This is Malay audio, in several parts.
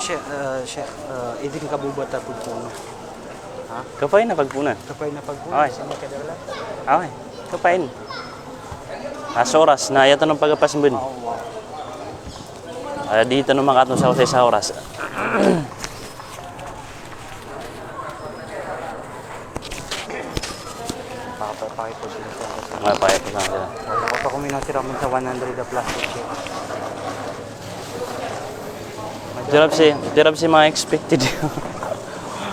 Sheikh, idin kabubata po po. Ha? Kapain na pagpunan. Kapay na pagpunan. Okay. Saan ka dala? Okay. Kapain. Sa oras na yato ng pagkapasmbun. Dito naman katong sa usay sa oras. Pakipod din sa akin. Mga pakipod lang sila. Ako pa kung minatira mo sa 100 na plastic siya. Dirap si mga expected.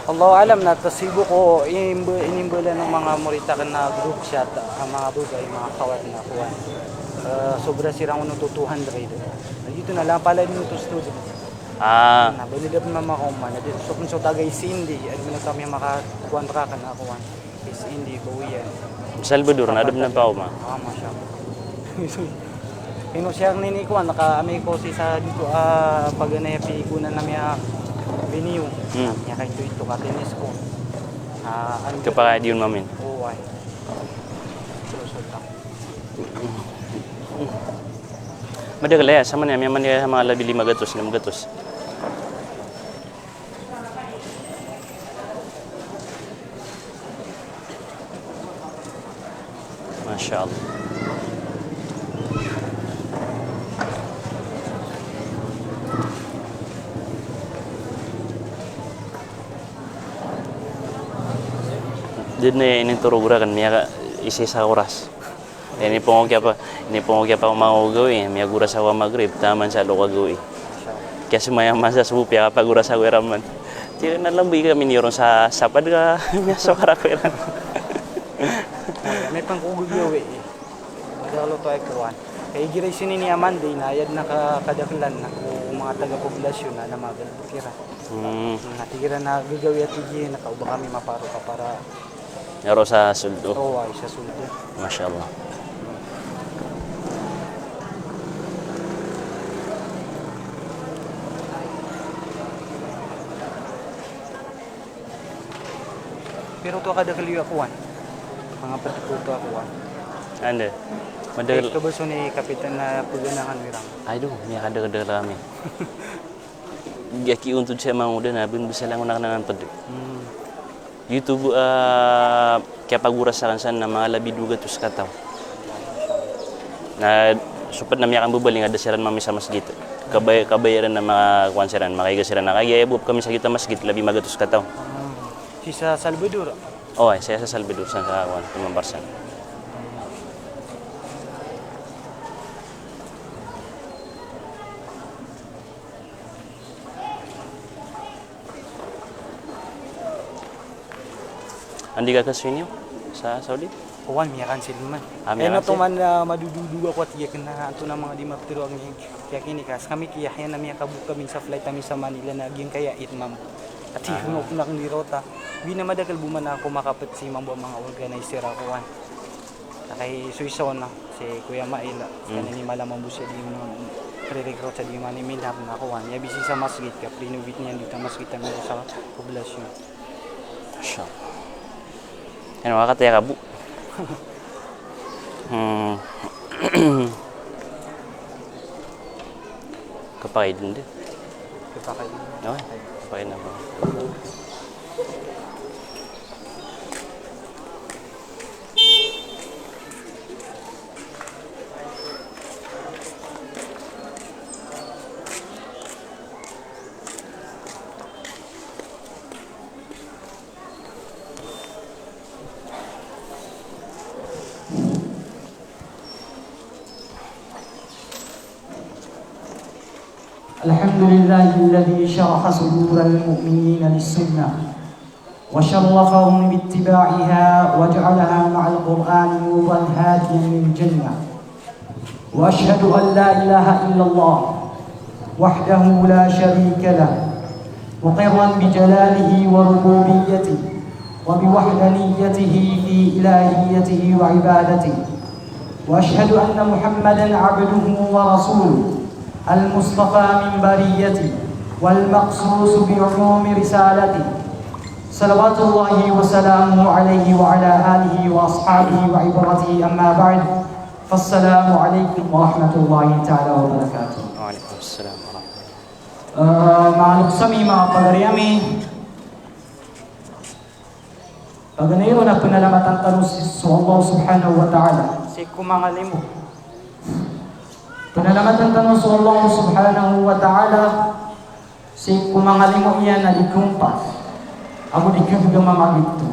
Allah alam na, tasibo ko, inimbula ng mga Moritakan na group shot, ang mga bugay, mga kawat na kuwan. Sobra sirang uno to 200. Dito na lang pala dito to student. Na benilap na makuman. Dito so kung so tagay sindi, ano mo na kami makakuan ra ka na kuwan. Is hindi buwian. Salvador na dum na pa ma. Masya. Ino siya nini kuwan naka-amay ko si sa dito pag napi kunan na miya venue. Nya kay ito ka tennis ko. Kapag diyon mamin. Oo ay. Madagal ya, sama niya, man niya mga labi 500 na magatos. Masya Allah. Din na ininturo kan miya isi sa oras. Ini pongokya pa umaugawi, miya gura sa magrib, taman sa lokagawi. Kaya sumaya masa supya kapag gura sa weraman. Tiyo na lambi kami niyon sa sapad ka, miya so karakweran. May pangkugugyawi eh. Madalo to ay kuwan. Kaya giray sinini Amanda, inayad na kadaklan na mga taga-poblasyon na magalbukira. Natigira na gagawi at higi, nakauba kami maparo pa para Yaro sa suldo. Oo, ay sa suldo. Masya Allah. Pero to kada kaliwa kuwan. Mga patikuto kuwan. Ande. Madagal. Ito ba so ni kapitan na puganangan wirang? Ay do, miya kada kami. Gaki untuk saya mau dan abin bisa lang unang tod. YouTube kaya pagurasakan sa na mga labi duga tus kataw. Na supat na miya kang bubaling ada siran mami sa masjid. Kabayaran na mga kwansiran, makaiga na kaya bup kami sa kita masjid labi magatus kataw. Si sa Salvador? Oo, saya sa Salvador sa kawan, pemambarsan. Andi ka kasinyo sa Saudi? Kuwan, miya cancel man. Miya na to man madududu ako at iyak na ito na mga di mapitiro ang kaya kinikas. Kami kaya na miya kabuk kami sa flight kami sa Manila na aging kaya itmam. At hikunok na kong nirota. Di na madagal buman na ako makapit si mambo mga organizer ako. Kay Suiso na si Kuya Maila. Kanini malamang busiya di mo re-recruit sa di man ni Minhap na ako. Niya bisi sa masjid ka. Prinovit niya dito masjid kami sa poblasyon. Masya. Ano makakataya ka bu? Kapay din din. Kapay din. Okay, kapay na ba? الحمد لله الذي شرح صدور المؤمنين للسنة وشرفهم باتباعها وجعلها مع القرآن نورا هاديا للجنة وأشهد أن لا إله إلا الله وحده لا شريك له مقرا بجلاله وربوبيته وبوحدانيته في إلهيته وعبادته وأشهد أن محمدا عبده ورسوله المصطفى من بريته والمقصوص بعموم رسالته صلوات الله وسلامه عليه وعلى آله وأصحابه وعبرته أما بعد فالسلام عليكم ورحمة الله تعالى وبركاته. وعليكم السلام ورحمة الله. Mga luksami, mga pagaryami, paganayro na pinalamatan tanong sa Allah subhanahu wa ta'ala. Si kumangalimo. Pinalamatan tanong sa Allah subhanahu wa ta'ala, si kumangalimo iyan na dikumpas. Amo di kubigang mamagito.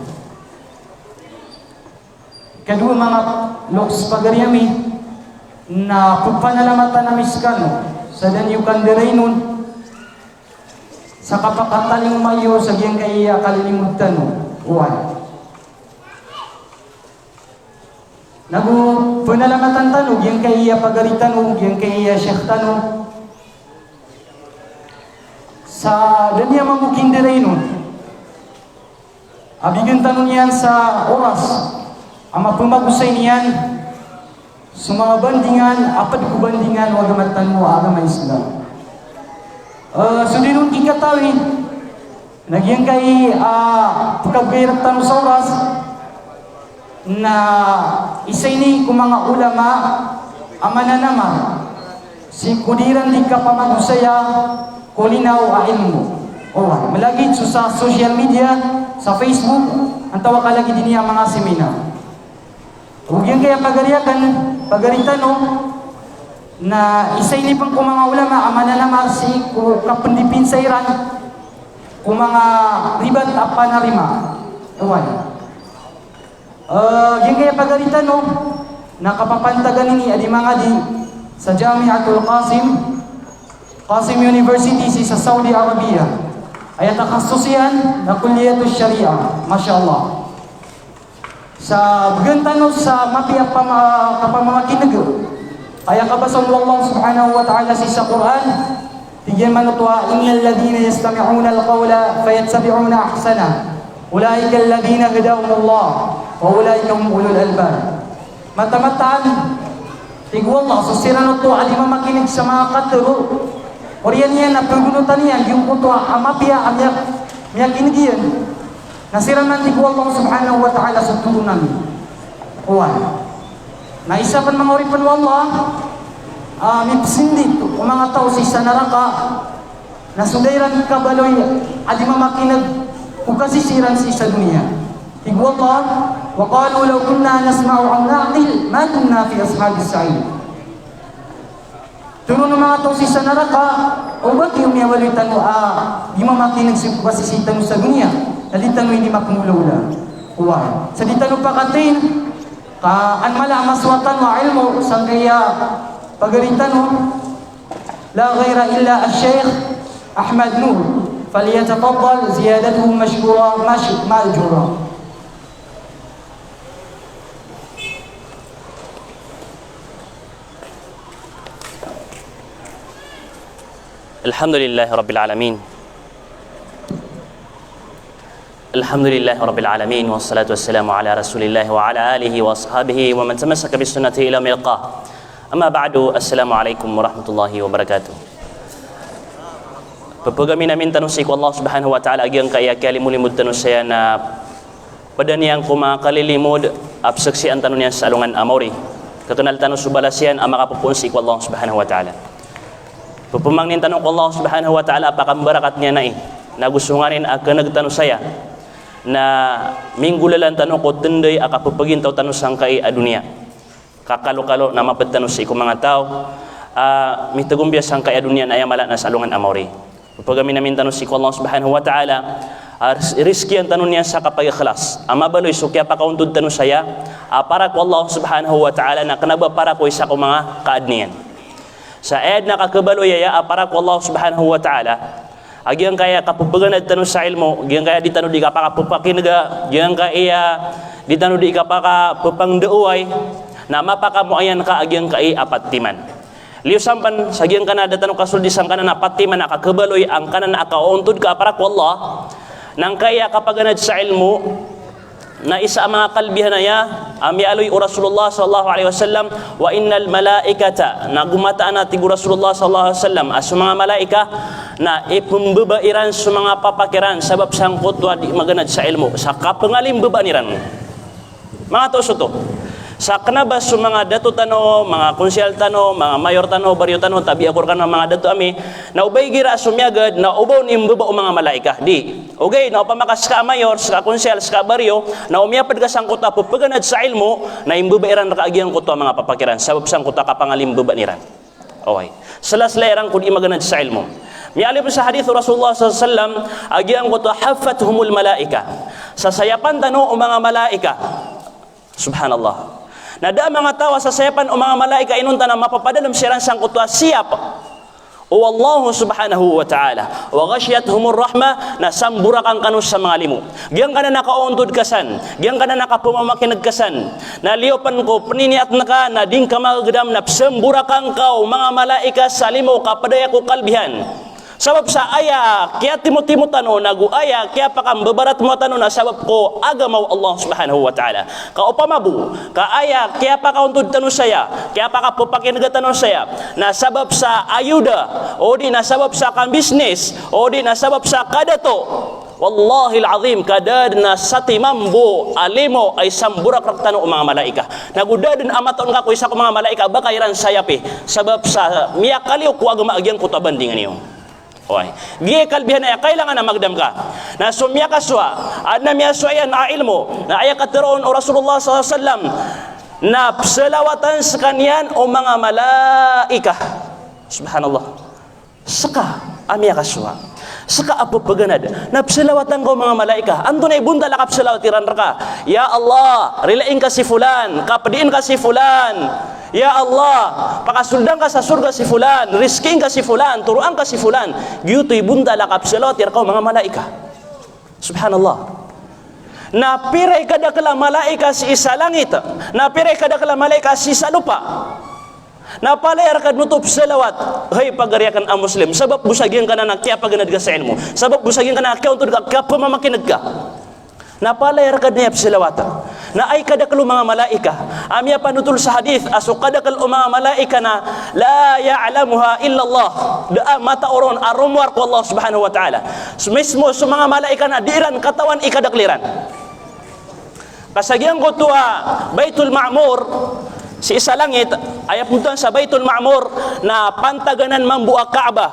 Kedua mga loks pagaryami na pagpanalamatan na miskano sa danyukan diraynon sa kapakataling mayo sa giyang kaya kalilimutan mo. Uwan. Panalamatan tanog giyang kaya pagaritan mo, giyang kaya syaktano sa danya mamuking diraynon. Abigyan tanong niyan sa oras, ang mapumagusay niyan, sa mga bandingan, apat ko bandingan, wag amatan mo, agama Islam. Sudinon kikatawin, nagyang kay pagkagayrat tanong sa oras, na isay ni kung mga ulama, amananama, si kudiran di ka pamagusaya, kulinaw ilmu. Malagid sa social media, sa Facebook, ang tawag ka lagi din niya mga seminar. Huwag yan kaya pagaritan na isay ni pang kung mga ulama, amananama si kapandipin sa Iran, kung mga ribat apa na rima. Yan kaya pagaritan na kapapantagan ni adi mga di sa Jamiatul Qasim University sa Saudi Arabia. Ay takasusian na kulliyatul Sharia, Masya Allah. Sa bagantano sa mapiyak kapamamakinag, ay kabasang Allah subhanahu wa ta'ala sa Quran, tigyan manutwa, innal ladhina yastami'una al-qawla fayattabi'una ahsana, ulaika alladhina hadahum Allah, wa ulaika hum ulul albab. Matamataan, tigwallah, so sira nuto, adi mamakinig sa mga katero, Oriyan niya na paggunutan niya, yung kuto amapya, amyak inigiyan. Nasiraman di ko Allah subhanahu wa ta'ala sa tulo namin. Uwan. Naisapan mga oripan wa Allah, may pasindit, o mga tao sa isa naraka, na sudairan kabaloy, adi mamakinag, o kasisiran sa isa dunia. Tigo Allah, wa qalu law kunna nasma'u ang na'qil, ma kunna fi ashabis sa'id. Turun ng mga tao sa naraka, o ba't yung miyawalitan mo, di mamakinig sa pasisitan mo sa dunia, nalitan mo hindi makumulaula. Uwan. Sa ditan mo pakatin, anmala maswatan mo ilmo, sang kaya pagalitan mo, la ghayra illa al-Sheikh Ahmad Nur, faliyatafaddal ziyadatuhu mashkura, ma'jura. Alhamdulillah Rabbil Alamin. Alhamdulillah Rabbil Alamin. Wassalatu wassalamu ala Rasulillah wa ala alihi wa ashabihi wa man tamassaka bis sunnati ila milqah. Amma ba'du, assalamualaikum warahmatullahi wabarakatuh. Papagami namin tanong sa Allah subhanahu wa ta'ala agyang kaya kalimulimod tanong saya na pada niyang kumakalilimod absaksi ang tanong niya sa alungan amori. Katunal tanong subalasyan ang makapupun sa Allah subhanahu wa ta'ala. Pupumangnin tanong ko Allah subhanahu wa ta'ala apakambarakat niya na nagusunganin akan nagtanong saya na minggulalan tanong ko tinday akapupagintaw tanong sangkay a dunia kakalo-kalo na mapagtanong sa ikong mga tao mitagumbya sangkay a dunia na ayamala na sa alungan amori. Pupagamin namin tanong si Allah subhanahu wa ta'ala riski ang tanong niya sa kapag-ikhlas amabaloy so kaya pakauntod tanong saya para ko Allah subhanahu wa ta'ala na kanaba para ko isa ko mga kaadniyan. Sa ayat na kakabaloyaya para ko Allah subhanahu wa ta'ala agyang kaya kapupagan at tanong sa ilmo agyang kaya di tanong di ka pakapupakinaga agyang kaya di tanong di ka pakapupangdauay na mapakamuayan ka agyang kaya apatiman liyo sampan sa agyang kanada tanong kasuldisan ka na apatiman na kakabaloy ang kanan na akauntod ka para ko Allah nang kaya kapaganad sa ilmo na isa ang mga kalbihan na ya amialoy o Rasulullah sallallahu alaihi wasallam wa innal malaikata na gumataan natin o Rasulullah sallallahu alaihi wasallam as mga malaika na ipumbabairan sa mga papakiran sabab sangkot wa di maganad sa ilmo sa kapangalim babaniran mga toso to Sa kanabas sa mga dato tano, mga konsyal tano, mga mayor tano, baryo tano, tabi ako kan mga dato ami, na ubay gira sumyagad, na ubaw ni mbaba o mga malaika. Di. Okay, na upamakas ka mayor, ka konsyal, ka baryo, na umiyapad ka sang kuta, pupaganad sa ilmo, na imbaba iran nakaagyan kuta mga papakiran, sabab sang kuta kapangalimba niran. Okay. Salas layarang kung imaganad sa ilmo. Miyali po sa hadith Rasulullah SAW, agyan kuta, hafathumul malaika. Sa sayapan tano o mga malaika. Subhanallah. Na da mga tawa sa sayapan o mga malaika inunta na mapapadalam siran sang kutwa siyap o Allah subhanahu wa ta'ala wa ghashiyatuhumur rahma na samburak ang kanus sa mga limu. Giyang ka na nakauntod kasan, giyang ka na nakapumamakinag kasan, na liyopan ko paniniat na ka na ding ka magdam na samburak ang kau mga malaika sa limu kapadaya ko kalbihan. Sabab sa aya, kaya timo-timo tano, nagu-aya, kaya pakang babarat mo tano na sabab ko agamaw Allah subhanahu wa ta'ala. Kaupamabu, kaaya, kaya pakauntod tano saya, kaya pakapupakinaga tano saya, na sabab sa ayuda, o di na sabab sa kang business, o di na sabab sa kadato. Wallahil azim, kadad na sa timambo, alimo, ay samburak raktano o mga malaika. Nagudadin amaton ka ko isa ko mga malaika, baka iran sayapi, sabab sa miyakaliw ko agamaagyan ko tabandingan niyo. Okay. Giye kalbihan ay kailangan na magdam ka. Na sumya kaswa, at na miyaswa yan na ilmo, na ayat katiroon o Rasulullah SAW, na salawatan sa kanyan o mga malaika. Subhanallah. Saka, amya kaswa. Saka apo paganad, na salawatan ko mga malaika. Ando na ibunda lakap salawatiran ka. Ya Allah, rilain ka si fulan, kapadiin ka si fulan. Ya Allah, pakasuldan ka sa surga si fulan, risking ka si fulan, turuan ka si fulan. Giyuto'y bunda lakap salawatir ka mga malaika. Subhanallah. Napiray kada kala malaika si isa langit, napiray kada kala malaika si isa lupa. Napalayar ka nutup salawat, hay pagariakan ang Muslim, sabab busagyan ka na kaya paganad ka sa ilmo, sabab busagyan ka na kaya untod ka, kaya pamamakinag ka. Napalayar ka niya salawat, na ay kadakal mga malaika, amya panutul sa hadith, aso kadakal mga malaika na, la ya'lamuha illallah, daa matauron, arumwar ko Allah subhanahu wa ta'ala. Mismo sa mga malaika na, diiran katawan ikadakliran. Kasagyan ko tuwa, Baitul Ma'mur, si isa langit ay puntuan sa Baitul Ma'mur na pantaganan mambu ang Kaaba.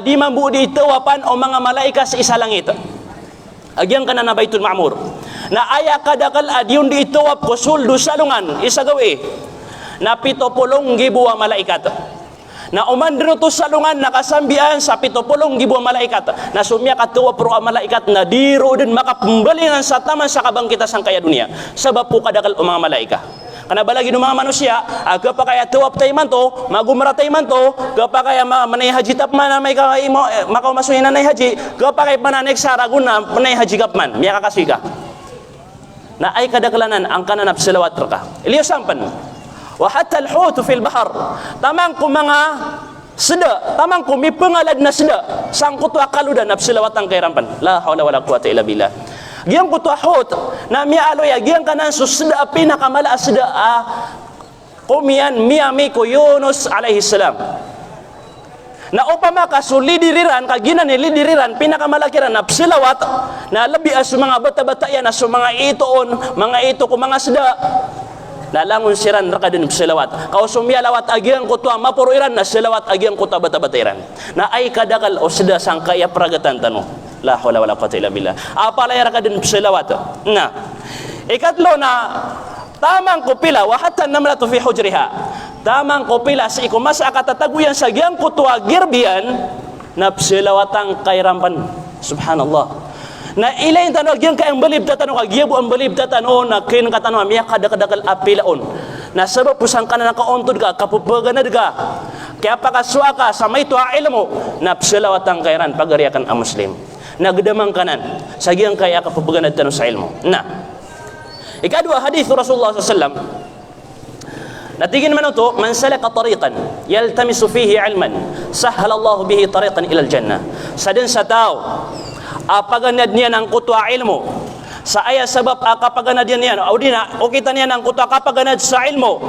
Di mambu di tawapan o mga malaika sa isa langit. Agyang ka na Baitul Ma'mur. Na aya kadakal adyun di itawap ko suldo salungan isa gawi. Na 70,000 malaikat. Na umandro to salungan nakasambian sa 70,000 malaikat. Na sumya katuwa pro malaikat na diro din makapembali ng sa taman sa kabangkitan sang kaya dunia. Sabab po kadakal o mga malaika. Karena balagi ng mga manusia, kapag kaya tuwap tayo man to, magumara tayo man to, kapag kaya manay haji tap man na may makamasuhin na nay haji, kapag kaya mananik sa raguna, manay haji kap man, miya kakasika. Na ay kadaklanan ang kananap salawat ka. Iliyo sampan. Wa hatta al-hutu fil bahar. Tamang ko mga seda, tamang ko may pangalad na seda, sangkot wa kaludan na salawat ang kairampan. La hawla wala quwata illa billah. Giyang kutahot na mialoya giyang kanan susda pinakamala asda kumian miyami ko Yunus alaihi salam na upama ka sulidiriran kaginan ni lidiriran pinakamalakiran na silawat na labi as mga bata-bata yan as mga itoon mga ito ko mga asda lalangon siran rakadin silawat kau sumyalawat agyang kutwa mapuruiran na silawat agyang kutwa bata-batairan na ay kadakal o sida sangkaya pragatan tano. La hawla wala quwwata illa billah. Apalayar ka din salawat. Na. Ikatlo na tamang kupila wa hatta namlatu fi hujriha. Tamang kupila sa ikumas akatataguyan sa giyang kutwa girbian na salawatang kairampan. Subhanallah. Na ilayin tanong giyang kayang balib tatano kagiyabu ang balib tatano na kin katano miya kadakadakal apilaon. Na sabab pusang ka na nakauntod ka kapupaganad ka. Kaya pakaswa ka sa may tuwa ilmo na salawatang kairan pagariakan ang Muslim. Nagdamang kanan sagiyang kaya kapabaganad tanong sa ilmo. Na ikadua hadith Rasulullah SAW natigin man ito man salaka tariqan yaltamisu fihi ilman sahhala Allah bihi tariqan ila al-jannah sa din sa tao apaganad niya ng kutwa ilmo sa aya sabab kapaganad niya o di na o kita niya ng kutwa kapaganad sa ilmo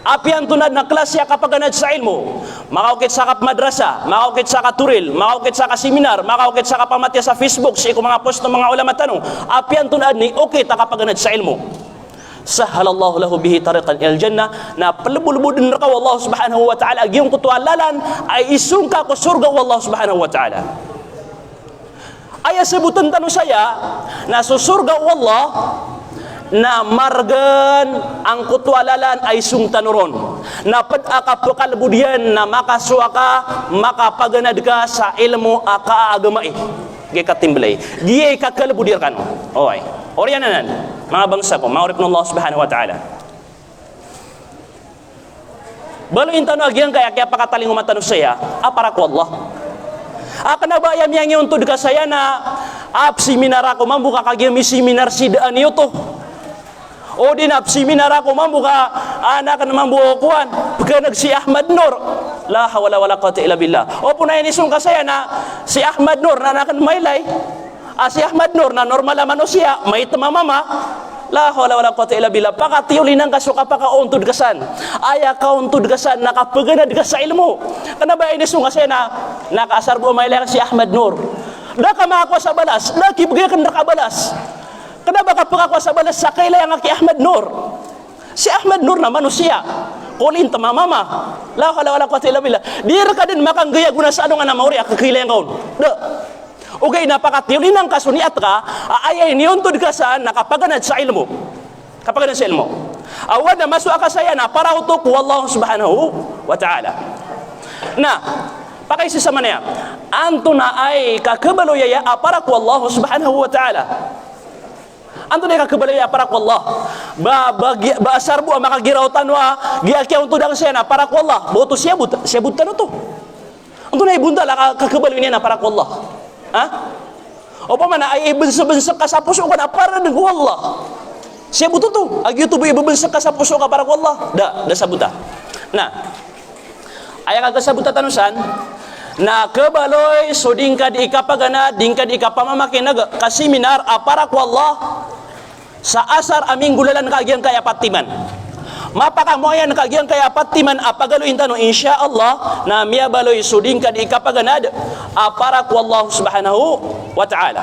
apian tunad na klasya kapaganad sa ilmo makaukit sa madrasa, makaukit sa turil, makaukit sa seminar, makaukit sa pamatya sa Facebook, sa mga post ng mga ulama tanong, apian tunad ni okay ta kapaganad sa ilmo. sahhalallahu lahu bihi tariqan ilal jannah, na palubul-bul din ka Allah subhanahu wa ta'ala agiyong kutualalan ay isungka ko surga Allah subhanahu wa ta'ala. Aya sebutan tanu saya na susurga Allah na margan ang kutualalan ay sungtanuron na pag-akapakal budian na makasuaka makapaganad ka sa ilmu akaagamai gaya katimblay gaya kakalabudir kan oy oryanan mga bangsa ko maurip ng Allah subhanahu wa ta'ala balo intano agyang kaya pakataling umatano saya para ko Allah akan ba ayam yang untuk ka saya na seminar ako mambuka kagyang seminar sidaan niyo to o din seminar ako mambuka anak na mambukuan pagka si Ahmad Nur la hawla wala quwwata illa billah o punayan isong kasaya na si Ahmad Nur na nakan maylay si Ahmad Nur na normal manusia may tamamama la hawla wala quwwata illa billah pakatiulinan ka suka paka-untod kasan aya ka untod kasan nakapaganad ka sa ilmu kanaba inisong kasaya na nakaasar po maylay si Ahmad Nur da ka makakuha sa balas laki bagay ka nakabalas kenapa kapag sa balas sa kailangan kay Ahmad Nur si Ahmad Nur na manusia kulin tamamama la hawla wala quwwata illa billah dir ka din makanggaya guna sa anong anamauri akakailangan kaon da okay napakatiulinan ka suniat ka ayay niuntod ka saan nakapaganad sa ilmu kapaganad sa ilmu awan na masuk ka saya na para utok wallahu subhanahu wa ta'ala na pakai sesama niya anto na ay kakabaloyaya para ko Allah subhanahu wa ta'ala anto na kakabalaya para ko Allah ba asar bu makagiraw tanwa giakya untuk dang saya na para ko Allah boto siya buta to anto na ibunda la kakabaloy niya na para ko Allah ha o pa man ay ibensa ka sa puso ka na para ng Allah siya buta to agi to bu ibensa ka sa puso ka para ko Allah da sabuta na aya ka sabuta tanusan na kabaloy so dingka di ikapagana dingka di ikapamamakin ka seminar para ko Allah sa asar aming gulalan kagyang kaya patiman mapakamoyan kagyang kaya patiman apagaloy intano insyaallah na miyabaloy so dingka di ikapaganad para ko Allah subhanahu wa ta'ala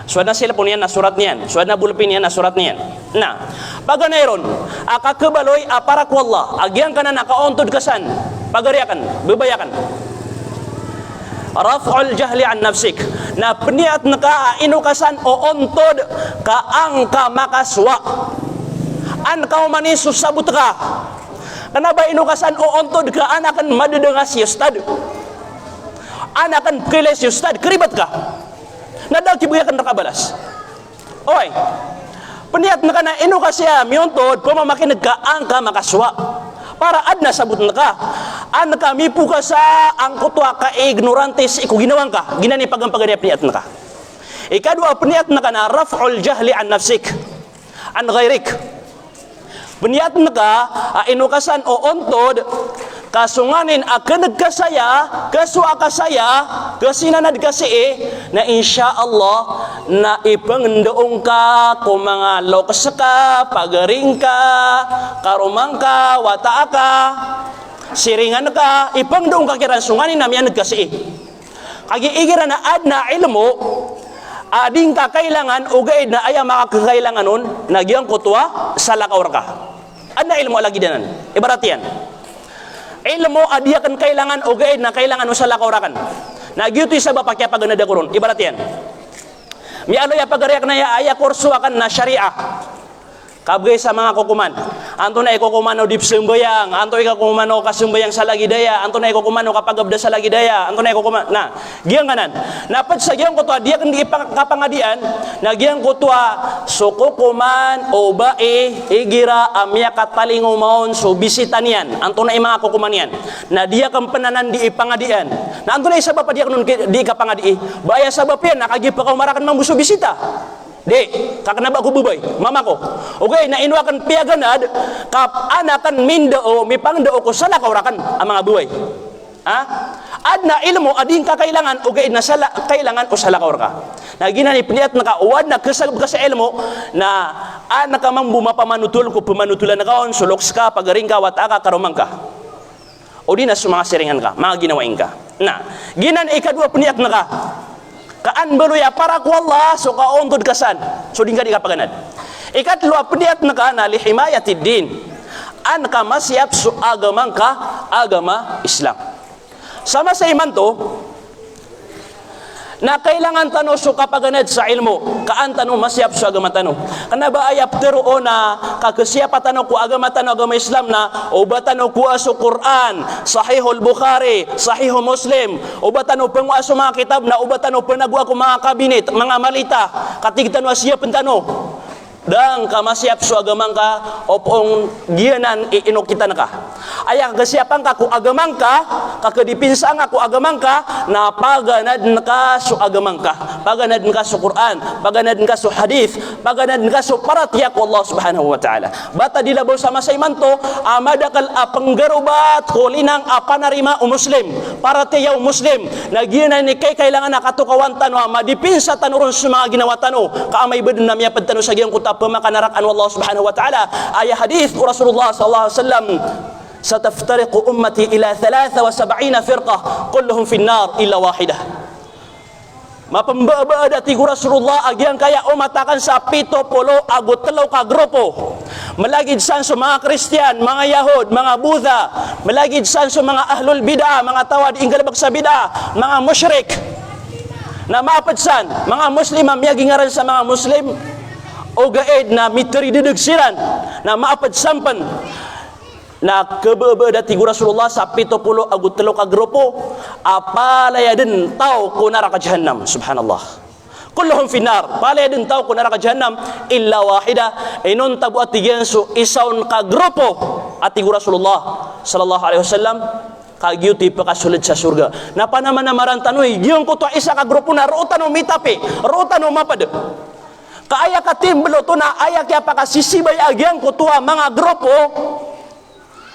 suad na sila po niyan na surat niyan suad na bulpin niyan na surat niyan na paganayron akakabaloy para ko Allah agyang ka na nakauntod kasan pagariakan bebayakan raf'ul jahli an nafsik na peniat naka inukasan o ontod ka ang ka makaswa an ka mani susabut ka kanaba inukasan o ontod ka anakan madadengas yustad anakan kiles yustad keribat ka nadal kibuyakan nakabalas oy peniat naka na inukasya miontod pamamakin ka ang ka makaswa para adna sabut naka an kami puka sa ang kutwa ka ignorantes iku ginawang ka ginani pagampagani pniat naka ikadua pniat naka na raf'ul jahli an nafsik an ghairik pniat naka inukasan o ontod kasunganin akan kasaya kasuaka saya kasinanad kasi na insyaallah na ipangendoong ka kung mga lokas ka pagaring ka karumang ka wataa ka siringan ka ipangdoong ka kiran sunganin namin kasi kagiigira na adna ilmu ading kakailangan ugaid na aya makakailangan nun nagyang kutwa sa lakaw ka adna ilmu lagi danan ibaratian ilmu adia kan kailangan ugaid na kailangan sa lakaw rakan nagyuto isa ba pakya paganada kurun ibaratian mialo ya pagariak na ya aya kurso akan na syariah kabgay sa mga kukuman anto na ikukumano dip sembayang anto ikakumano kasembayang sa lagi daya anto na ikukumano kapagabda sa lagi daya anto na ikukuman na giyang kanan napat sa giyang kutwa dia kan di kapangadian na giyang kutwa sukukuman o bae igira amya kataling umaon so bisitan yan anto na mga kukuman yan na dia kan penanan di ipangadian na anto na isa ba pa dia kanun di kapangadi baya sabab yan nakagipa ka umarakan mambuso bisita di kakenaba ko bubay mama ko okay na inuakan piaganad kap anakan mindao mipangdao ko sa lakaurakan ang mga buhay ha adna ilmo ading kakailangan okay na sala kailangan o sa lakaur ka na ginani piniat nakauwad na kasalub ka sa ilmo na anaka mang bumapamanutul ko pamanutulan na kaon suloks ka pagaring ka wataka karumang ka o di na mga siringan ka mga ginawain ka na ginan ikadua piniat na ka kaan beluya para ku Allah so kauntod kasan so dingka di kapaganad Ikatlo apdiat nakana li himayatid din. An ka masyap su agamang ka agama Islam. Sama sa iman to na kailangan tano so kapaganad sa ilmu kaan tano masyap sa agama tano kana ba ayap tero na kakasiapa tano ko agama Islam na o ba tano ko aso Quran Sahihul Bukhari Sahihul Muslim o ba tano pang aso mga kitab na o ba tano panagwa ko mga kabinet mga malita katig tano asiya tano dang kamasyap so agamang ka opong gianan iinok kita na ka aya kasiapan ka ku agamang ka kakadipinsa nga ku agamang ka na paganad ka so agamang ka paganad ka so Quran paganad ka so hadith paganad ka so paratiya ko Allah subhanahu wa ta'ala bata dilabaw sama sa imanto amadakal apanggarubat kulinang apanarima o muslim paratiya o muslim na gianan ni kay kailangan nakatukawan tano madipinsa tanuron sa mga ginawa tano kaamay bedun na miyapad tano sa giyang kuta pemakanarakan Allah subhanahu wa ta'ala ayat hadith Rasulullah sallallahu alaihi wasallam ستفترق أمتي إلى 73 فرقة كلهم في النار إلا واحدة mapambaba dati ko Rasulullah agyang kaya umatakan sa 70 agot telaw ka grupo malagid san sa mga Kristiyan mga Yahud mga Buddha malagid san sa mga ahlul bid'ah mga tawad inggalabag sa bid'ah mga musyrik na maapatsan mga Muslim amyagingaran sa mga Muslim o gaed na mitri didagsiran na maapatsampan na kebebe dati gu Rasulullah sa 70 agut telo ka grupo apalaya din tao ko neraka jahannam subhanallah kulluhum finnar palaya din tao ko neraka jahannam illa wahida inon tabu atigen so isaun ka grupo ati gu Rasulullah sallallahu alaihi wasallam kagyo ti pakasulid sa surga na panaman na marantanoy yung ko to isa ka grupo na rutan o mitapi rutan o mapad kaaya ka timblo to na aya kaya pakasisibay agyang ko to mga grupo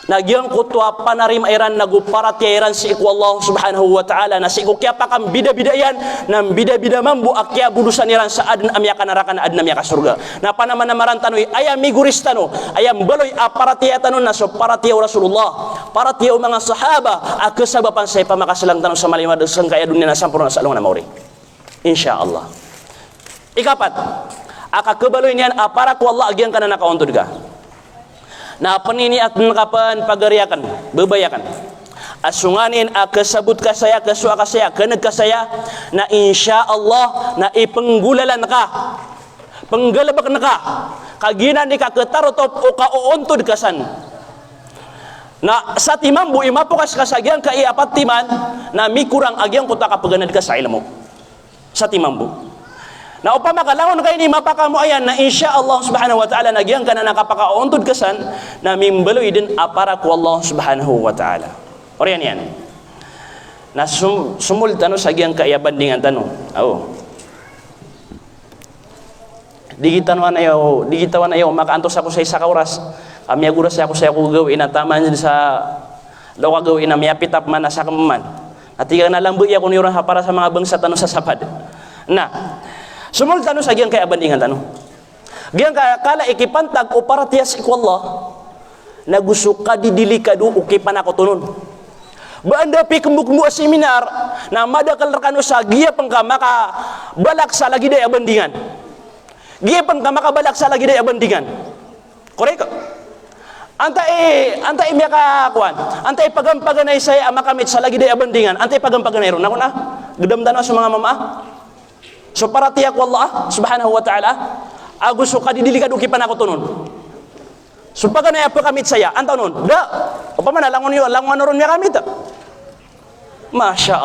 nagyang kutwa panarim airan naguparat yairan si iku Allah subhanahu wa ta'ala na si iku kya pakam bida-bidayan na bida-bida mambu akya budusan iran sa adan amya kanarakan adan amya kasurga na panaman namaran tanoy ayam miguris tano ayam baloy aparatiya tano na so paratiya Rasulullah paratiya mga sahaba akasabapan sa ipamakasalang tano sa malimad sang kaya dunia na sampurna sa alungan na mauri insyaallah ikapat akakabaloy niyan aparat ko Allah agyang kana nakauntod ka na panini at nakapan pagariakan bebayakan asunganin akasabut kasaya kasua kasaya keneg kasaya na insyaallah na ipenggulalan ka penggalabak na ka kaginan ni ka ketarotop o kauuntod kasan na sa timambu imapukas kasagyan ka iapat timan na mikurang agyang kuta kapaganad ka sa ilmu sa timambu na upama kalangon kayo ni mapakamu ayan na insyaallah subhanahu wa ta'ala nagyang ka na nakapakauntod kasan na mimbaloy din apara ko Allah subhanahu wa ta'ala oriyan yan na sumultano sa gyang kaiyabandingan tano digitawan ayaw makaantos ako sa isa ka oras amya gura sa ako gawin na tama dyan sa lawa gawin na miyapitap man na sa kamaman at ikaw nalambu iya kung niyo para sa mga bangsa tano sa sapad na sumul tano sa giyang kaya bandingan tano giyang kala ikipantag o paratiyas iku Allah nagusuk ka didilikado ukipan ako tunon baanda pi kembuk-kembuk seminar na madakal rekano sa giya pangka maka balak sa lagi daya bandingan giya pangka maka balak sa lagi daya bandingan korek antay miya kakuan antay pagampaganay saya makamit sa lagi daya bandingan antay pagampaganay ron ako na gedam sa mga mama so paratiya ko Allah subhanahu wa ta'ala agus so kadidilikad ukipan ako tunon so pagana ya pakamit saya antaw nun da apa man langon yo langon ron ya kamit Masya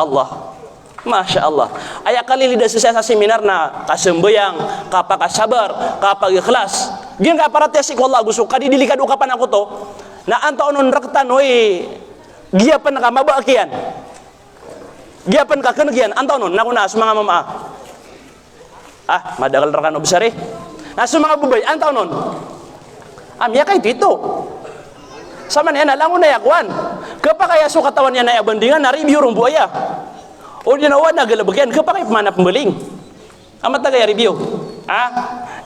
Allah aya kali lidah sa seminar na kasembayang kapakasabar kapagikhlas gin ka paratiya si ko Allah agus so kadidilikad ukapan ako to na antaw nun raktan oy giyapan ka mabakian giyapan ka kenegian antaw nun nakuna sa mga mama madakal rekan besar nah mga bubay antaw nun amya kay dito sama niya nalangon na yakuan kapakaya so katawan niya na bandingan na review rong buaya o di nawa na galabagyan kapakaya pamana pembeling amat tagay review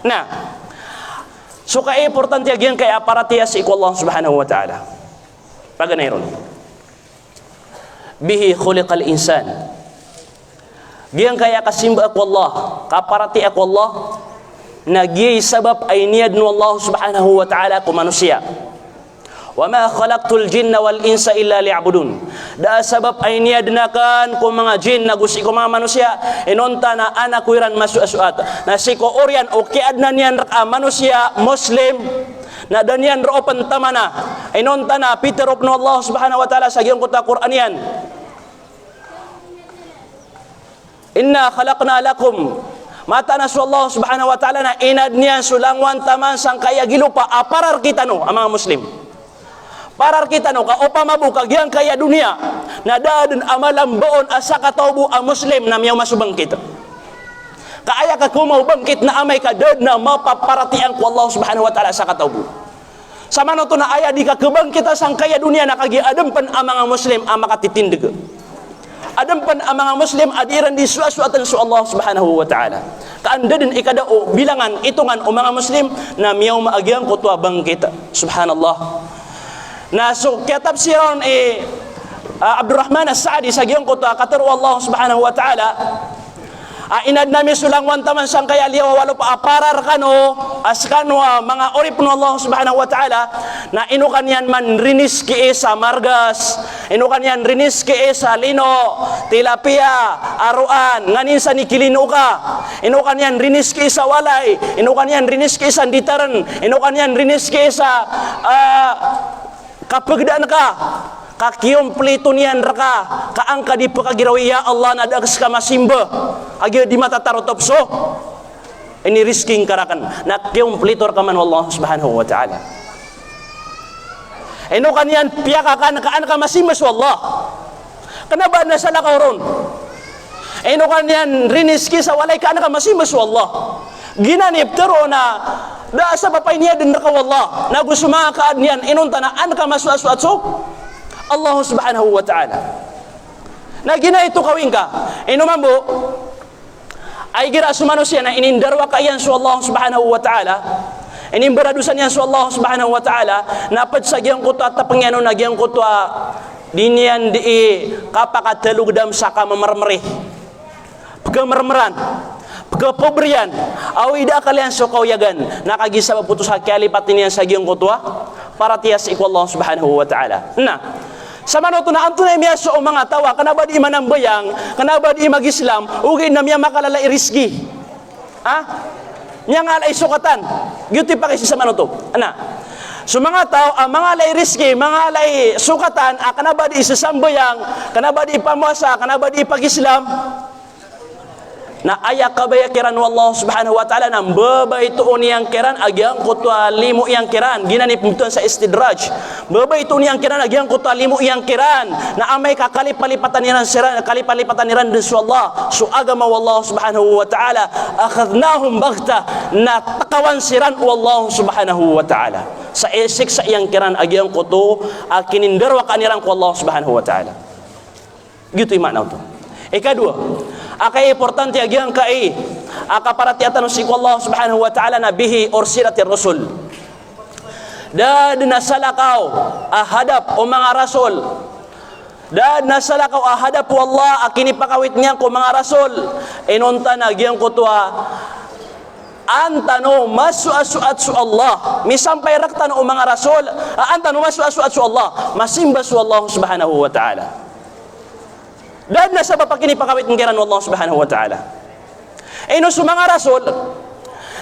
nah so kaya importante agyan kaya paratiya si iku Allah subhanahu wa ta'ala paganay ron bihi khuliqal insan giyang kaya kasimba ako Allah kaparati ako Allah Nagi sabab ay niyad no Allah subhanahu wa ta'ala ko manusia. Wa ma khalaqtul jinna wal insa illa liya'budun. Da sabab ay niyadnakan ko mga jin na gusto ko mga manusia inunta na anak kuiran masu-asuat na si ko oryan o kiadna niyan manusia muslim na danyan ro pantamana inunta na Peter of no Allah subhanahu wa ta'ala sa giyong kota Quran yan. Inna khalaqna lakum mata na su Allah subhanahu wa ta'ala na inad niyan sulangwan taman sang kaya gilupa aparar kita no ang mga muslim. Parar kita no ka opamabu kagyang kaya dunia na daden amalam baon asa katawbu ang muslim na miyaw masubang kita. Kaaya ka kumaw bangkit na amay ka dad na mapaparatian ko Allah subhanahu wa ta'ala sa katawbu. Sama no to na aya di ka kubang kita sang kaya dunia na kagiadam pan ang mga muslim ang makatitindig. Adam pan ang mga muslim adiran di suasuatan su Allah subhanahu wa ta'ala. Kaanda din ikadao bilangan itungan o mga muslim na miyaw maagyang kutwa bangkit. Subhanallah. Na so kitab siron Abdurrahman As-Sa'di sa giyong kota kataru Allah subhanahu wa ta'ala inad nami sulangwan taman sang kaya liyaw walo pa aparar kano askanwa mga orip no Allah subhanahu wa ta'ala na inukan yan man rinis ki sa margas inukan yan rinis ki sa lino tilapia aruan nganin sa nikilino ka inukan yan rinis ki sa walay inukan yan rinis ki sa ditaran inukan yan rinis ki sa kapagdaan ka kakiyomplito niyan raka kaangka di pagagirawi ya Allah na dagas ka masimba agi di mata tarotopso ini risking karakan na kiyomplito ka man Allah subhanahu wa ta'ala ino kanyan piyakakan kaan ka masimba su Allah kanaba na sa lakaw ron ino kanyan riniski sa walay kaan ka masimba su Allah ginanip tero na da sa papay niya din raka wallah na gusto mga kaad niyan inunta na an ka masuasuat so Allah subhanahu wa ta'ala na gina ito kawin ka inumambo ay gira sumano siya na inindarwa ka yan so Allah subhanahu wa ta'ala inimbaradusan yan so Allah subhanahu wa ta'ala na padsagyan ko to at tapangyano nagyan ko to diniyan di kapakatalugdam sa kamamarmari pagkamarmaran pagkapobriyan awida kalian so kauyagan nakagisa maputos sa kialipat niyan sa giyong kutwa para tiyas iko Allah subhanahu wa ta'ala na sa manoto na anto na imiyaso o mga tawa kanaba di manambayang kanaba di mag-Islam ugay na miya makalala iriski niya nga alay sukatan gyuti pa kasi sa manoto ana so mga tao mga alay riski mga alay sukatan kanaba di isasambayang kanaba di ipamwasa kanaba di pag-Islam na ayak kabaya kiran wallah subhanahu wa ta'ala nang babay tuon yang kiran agyang kutwa limo yang kiran ginanip mutuan sa istidraj babay tuon yang kiran agyang kutwa limo yang kiran na amay kakalipalipatan niran siran kalipalipatan niran din su Allah su agama wallah subhanahu wa ta'ala akhadnahum baghta na takawan siran wallah subhanahu wa ta'ala sa esik sa yang kiran agyang kuto kinindarwa kanirang ko Allah subhanahu wa ta'ala gitu imanaw to ikadua akai importante agyang kai akaparatiatan si Allah subhanahu wa ta'ala nabihi ursiratir rasul dan nasalakaw ahadap o mga rasul dan nasalakaw ahadap wallah akini pakawit niya ko mga rasul inunta na agyang kutwa antano masuasuat su Allah misampay raktan o mga rasul antano masuasuat su Allah masimba su Allah subhanahu wa ta'ala dan nasa papakini pakawit ng kiran Allah subhanahu wa ta'ala ino sa mga rasul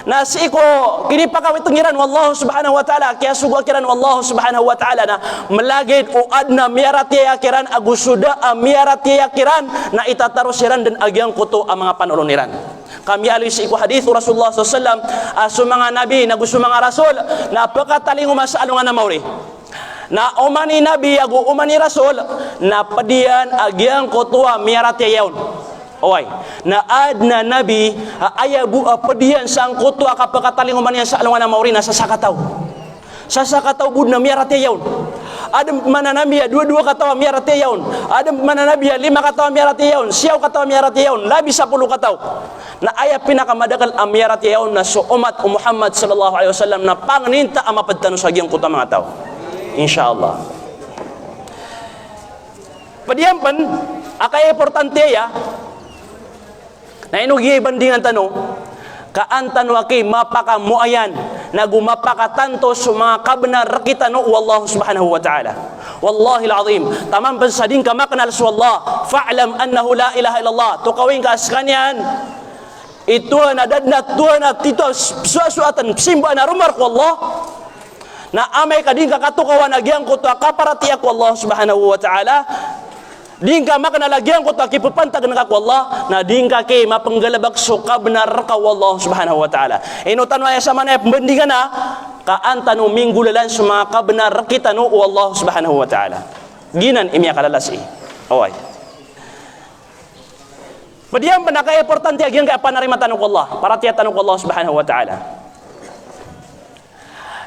na si ko kinipakawit ng kiran Allah subhanahu wa ta'ala kaya sugwa kiran Allah subhanahu wa ta'ala na malagid o adna miyaratiya kiran agusuda miyaratiya kiran na itataro siran dan agyang kuto ang mga panuluniran kami alis iko hadith Rasulullah SAW sa mga nabi na gusto mga rasul na pagkataling umasalungan na mauri na umani nabi agu umani rasul na padian agyang kotwa miarati yaun oy na adna nabi ayabu padian sang kotwa kapakataling umani sa alungan na maurina sa sakataw bud na miarati yaun ada mana nabi dua-dua katawa miarati yaun ada mana nabi 5 katawa miarati yaun siyaw katawa miarati yaun labi 10 kataw na aya pinakamadakal miarati yaun na so umat Muhammad sallallahu alaihi wasallam na pangninta amapadtano sa agyang kotwa mga tao insyaallah padiampan akay importante ya na inugi bandingan tanong kaantan waki mapaka muayan nagumapaka tanto sa mga kabenar kita no wallahu subhanahu wa ta'ala. Wallahi alazim tamam pensading ka makenal su Allah fa'lam annahu la ilaha illallah tukawin ka askanyan itu nadadna tuana tito suasuatan simba na rumar ko Allah na amay kading kakatukawan nagyang ko to kaparatiya ko Allah subhanahu wa ta'ala. Dingka makna lagyan ko taki pepantag na ko Allah na dingka kay mapanggalabak suka benar ka Allah subhanahu wa ta'ala. Inutan waya sa manay pembendingan na kaanta no minggulalan sa mga kabenar kita no Allah subhanahu wa ta'ala. Ginan imya kalalasi. Away. Padiyan panaka importante agyang kay panarima tanong ko Allah. Para tiya tanong ko Allah subhanahu wa ta'ala.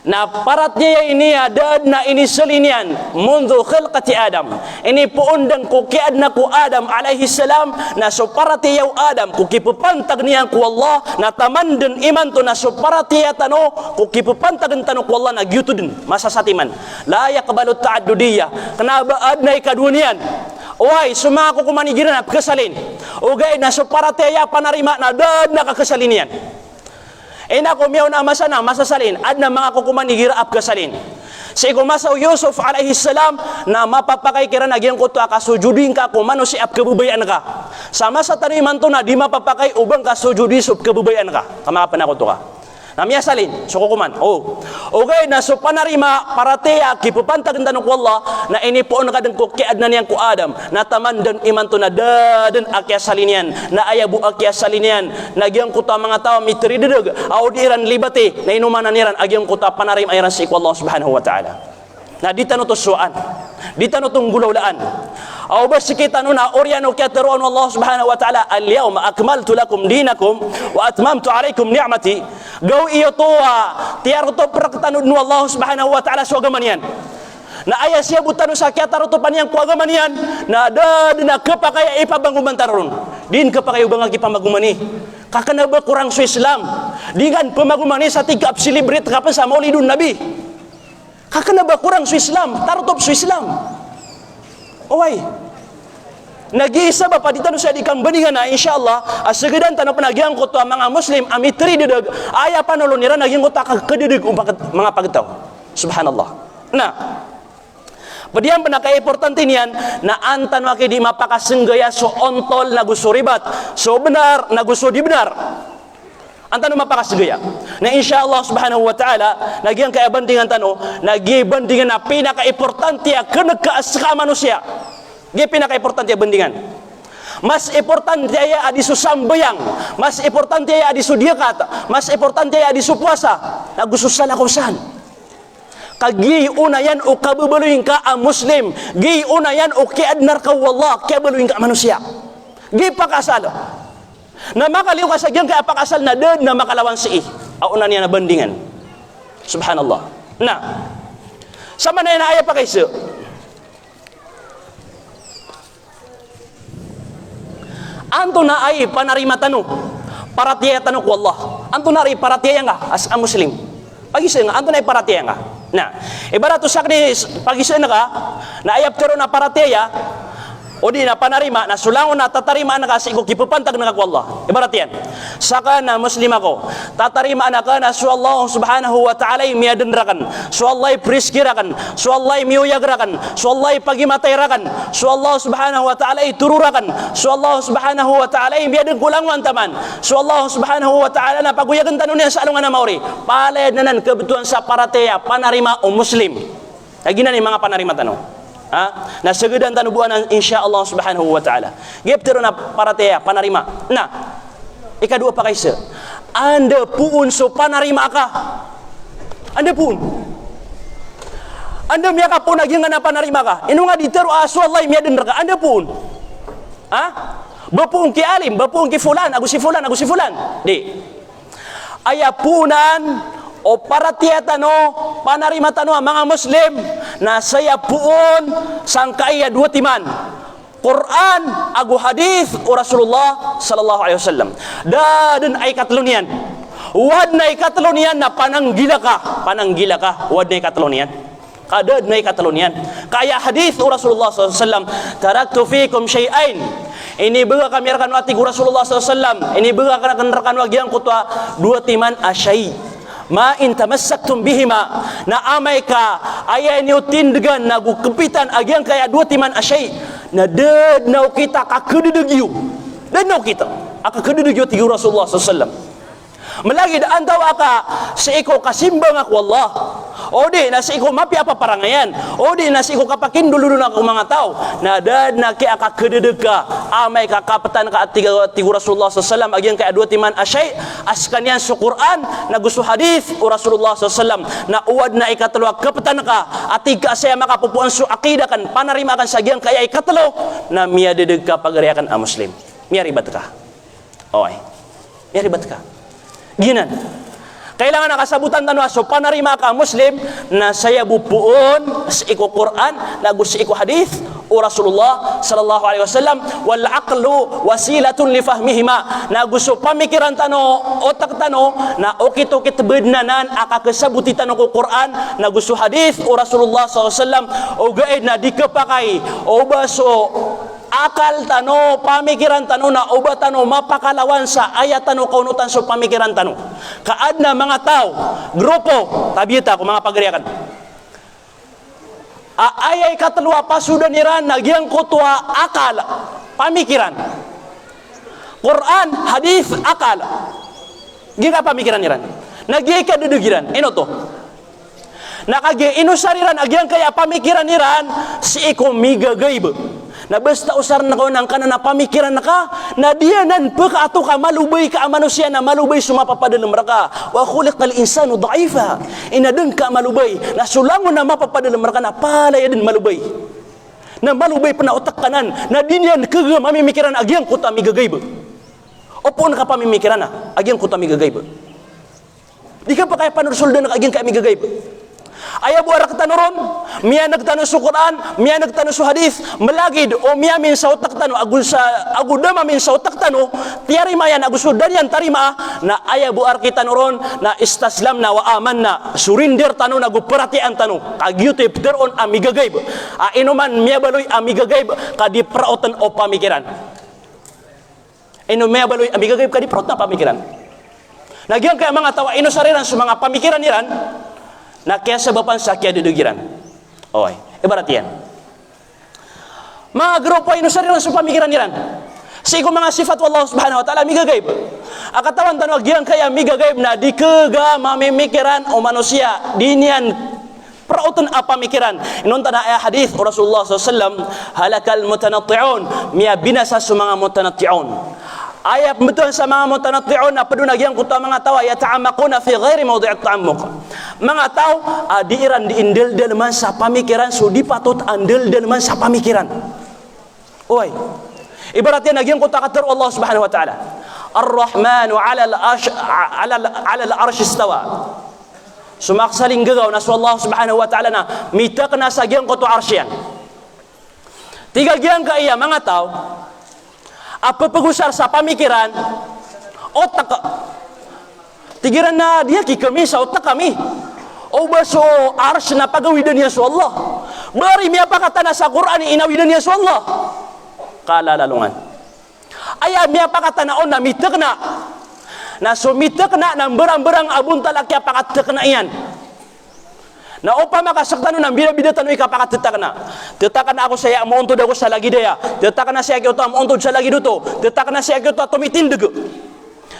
Na paratnya ini ada na ini selinian mundu khilqati Adam ini puundang ku kiadna ku Adam alaihi salam na suparati yaw Adam ku kipupantag niyan ku Allah na tamanden iman to na suparati yatano ku kipupantag tano ku Allah na gyutudin masasatiman la yaqbalu ta'addudiyya kenaba adna ikadunian Oy, sumako kumanigiran ap kesalin ugay na suparati ya panarima na dad na kakesalinian. Ina ko miyaw na masana masasalin ad na mga kukuman igiraap kasalin. Sa ikumasaw Yusuf alaihi salam na mapapakay kira nagyang kuto kasujudin ka kung mano si ap kabubayan ka. Sama sa taniman to na di mapapakay ubang kasujudi sub kabubayan ka. Kamakapan ako to ka. Namya salin, so kukuman. Oh. Okay, na so panarima paratea kipupantag tanong ko Allah na inipoon kadang ko kiad na niyan ko Adam na tamandan iman to na dadan akya salinian na ayabu akya salinian nagyang ko ta mga tao mitridedeg audiran libati na inumanan niran agyang ko ta panarim ayran si Allah subhanahu wa ta'ala. Na di tanong to suan, di tanong tong gulawlaan. Aw basi kita nuna oryano kya teruan Allah subhanahu wa ta'ala al-yawma akmaltu lakum dinakum wa atmamtu alaykum ni'mati gaw iyo tuwa tiar to praktanun nu Allah subhanahu wa ta'ala so agaman yan na aya siya butano sa kya tarutupan yang ku agaman yan na dadna kapakaya ipabanguman tarun din kapakaya ubang agipamagumani kakana ba kurang sa Islam dengan pemagumani sa tigap silibrit kapan sa maulidun nabi kakana ba kurang sa Islam tarutup sa Islam. Oy, nag-iisa ba pa dito sa dikang baningan na insyaallah asagadan tanong panagyang ko to mga Muslim amitri dedag aya panulo nira naging ko ta kagedeg mga pagtaw. Subhanallah. Nah, padiyan panaka importante niyan na antan wa kay di mapakasenggaya so ontol na gusto ribat so benar na gusto di benar. Antan mapakasenggaya. Na insyaallah subhanahu wa ta'ala nagyang kay bandingan tano nagibandingan na pinaka-importante kana kaasa manusia. Gi pinaka-importante bandingan. Mas importante ay adi su sambayang, mas importante ay adi su diakat, mas importante ay adi su puasa. Nagususan ako san. Kagi unayan o kabubuloyin ka ang Muslim, gi unayan o kiadnar ka wallah, kabubuloyin ka manusia. Gi pakasal. Na makaliw ka sa gyang kay apakasal na dad na makalawan si auna niya na bandingan. Subhanallah. Na sama na aya pa kaysa anto na ay panarima tano paratiya tano ko Allah anto na ay paratiya nga as a Muslim pagisa nga anto na ay paratiya nga na ibarat to sakni pagisa na ka na ayap tero na paratiya o di na panarima na sulangon na tatarima na kasi ko kipupantag na ka Allah ibarat yan saka na Muslim ako tatarima na ka na su Allah subhanahu wa ta'ala miyadenrakan su Allah priskirakan su Allah miuyagrakan su Allah pagimatayrakan su Allah subhanahu wa ta'ala tururakan su Allah subhanahu wa ta'ala miyaden kulangwan taman su Allah subhanahu wa ta'ala na paguyagan tanong niya sa alungan na mauri paled nanan kebutuhan sa parateya panarima o Muslim kaginan yung mga panarima tanong na segudan tanubuan insyaallah subhanahu wa ta'ala giptero na parateya panarima na ikadua pa kaysa anda puun so panarima ka anda puun anda miya ka po naging na panarima ka ino nga ditero aso Allah miya din ka anda puun bapuun ki alim bapuun ki fulan agus si fulan di aya punan o paratiya tano panarima tano mga Muslim na saya puon sangkaya dua timan Quran agu hadis o Rasulullah sallallahu alaihi wasallam dan ay katlunian wad na ikatlunian na pananggila ka wad na ikatlunian kadad na ikatlunian kaya hadis o Rasulullah sallallahu alaihi wasallam taraktu fikum syai'ain Ini bega kami rekan ati Rasulullah SAW. Ini bega kan rekan wagian kutwa dua timan asyai. Ma in tamassaktum bihima na amaika aya ni utindegan nagu kepitan agian kaya dua timan asyai. Na de nau kita ka kededegyu. Dan nau kita aka kededegyu ti Rasulullah SAW. Melagi da antaw aka seiko kasimbang aku Allah. Odi na seiko mapi apa parangayan. Odi na seiko kapakin dulu na aku mga tao. Na dan na ki aka kededega amai ka kapatan ka tiga Rasulullah SAW agian kaya dua timan asyai askanian su Quran na gusto hadis Rasulullah SAW na uwad na ikatlo kapatan ka ati ka saya maka pupuan su akidah kan panarima kan sagian kaya ikatlo na miya dedeg ka pagariakan a muslim. Miya ribat ka. Oy. Miya ribat ka. Ginan. Kailangan nakasabutan tanwa so panarima ka muslim na saya bupuon sa iko Quran lagu sa iko hadith o Rasulullah sallallahu alaihi wasallam wal aqlu wasilatun li fahmihima na gusto pamikiran tano otak tano na okit-okit bednanan aka kasabuti tano ko Quran na gusto hadith o Rasulullah sallallahu alaihi wasallam o gaid na dikapakai o baso akal tano pamikiran tano na uba tano mapakalawan sa ayat tano kaunutan so pamikiran tano kaad na mga tao grupo tabita ko mga pagariakan ayay katalwa pasudan niran nagyang kutwa akal pamikiran Quran hadis akal giga pamikiran niran nagyay kadudugiran ino to nakagi inusariran agyang kaya pamikiran niran si iko migagayb na basta usar na ko nang kana na pamikiran na ka na diya nan pagka ato ka malubay ka manusia na malubay sumapapadalem raka wa khuliqal insanu dha'ifa inadeng ka malubay na sulangon na mapapadalem raka na palay din malubay na malubay pa na utak kanan na dinyan kaga mamimikiran agyang kuta migagayb opo na ka pamimikiran na agyang kuta migagayb di ka pa kaya panursuldan na agyang ka migagayb aya bu arak tanuron miya nagtano su Quran miya nagtano su hadis melagid o miya min sa utak tano agudama min sa utak tano tiari mayan agusudan yan tarima na aya bu arak tanuron na istaslam na wa amanna surinder tano naguperatian tano kagyute pteron amigagayb inuman miya baloy amigagayb kadi praotan o pamikiran miya baloy amigagayb kadi praotan pamikiran nagyang kaya mga tawa inusariran sa mga pamikiran niran na kaya sababan sa kaya dudugiran. Oy, ibarat yan. Mga grupo ay nusariran sa pamikiran niran. Sa iko mga sifat Allah subhanahu wa ta'ala migagayb. Akatawan tanwag yan kaya migagayb na di kaga mamimikiran o manusia. Di niyan prautan a pamikiran. Inunta na ay hadith o Rasulullah SAW halakal mutanatti'un miya binasa sa mga mutanatti'un. Ayat betul sa mga mutanatti'un na padunagyang kuta mga tawa yata'amakuna fi ghairi mawdi'at ta'ammuq. Mga tao diiran diindel dalman sa pamikiran so di patut andel dalman sa pamikiran. Oy. Ibaratnya nagyang kuta kater Allah Subhanahu wa taala. Ar-Rahmanu 'ala al-'arsh istawa. Sumaksaling gagaw na Allah Subhanahu wa taala na mitak na sa gyang kuta arsyan. Tiga gyang kaya mga tao apa pagusar sa pamikiran otak tigiran na dia ki kami sa otak kami o baso ars na pagawidan niya sa Allah bari miya pa kata na sa Quran inawidan niya sa Allah kala lalungan aya miya pa kata na on na mitek na sumitek na ng berang-berang abun talakya pakatek na iyan na upa makasaktan ng bida-bida tanong ikapakat tetak na ako saya mo untod ako sa lagi daya tetak na saya kito mo untod sa lagi duto tetak na saya kito tumitindig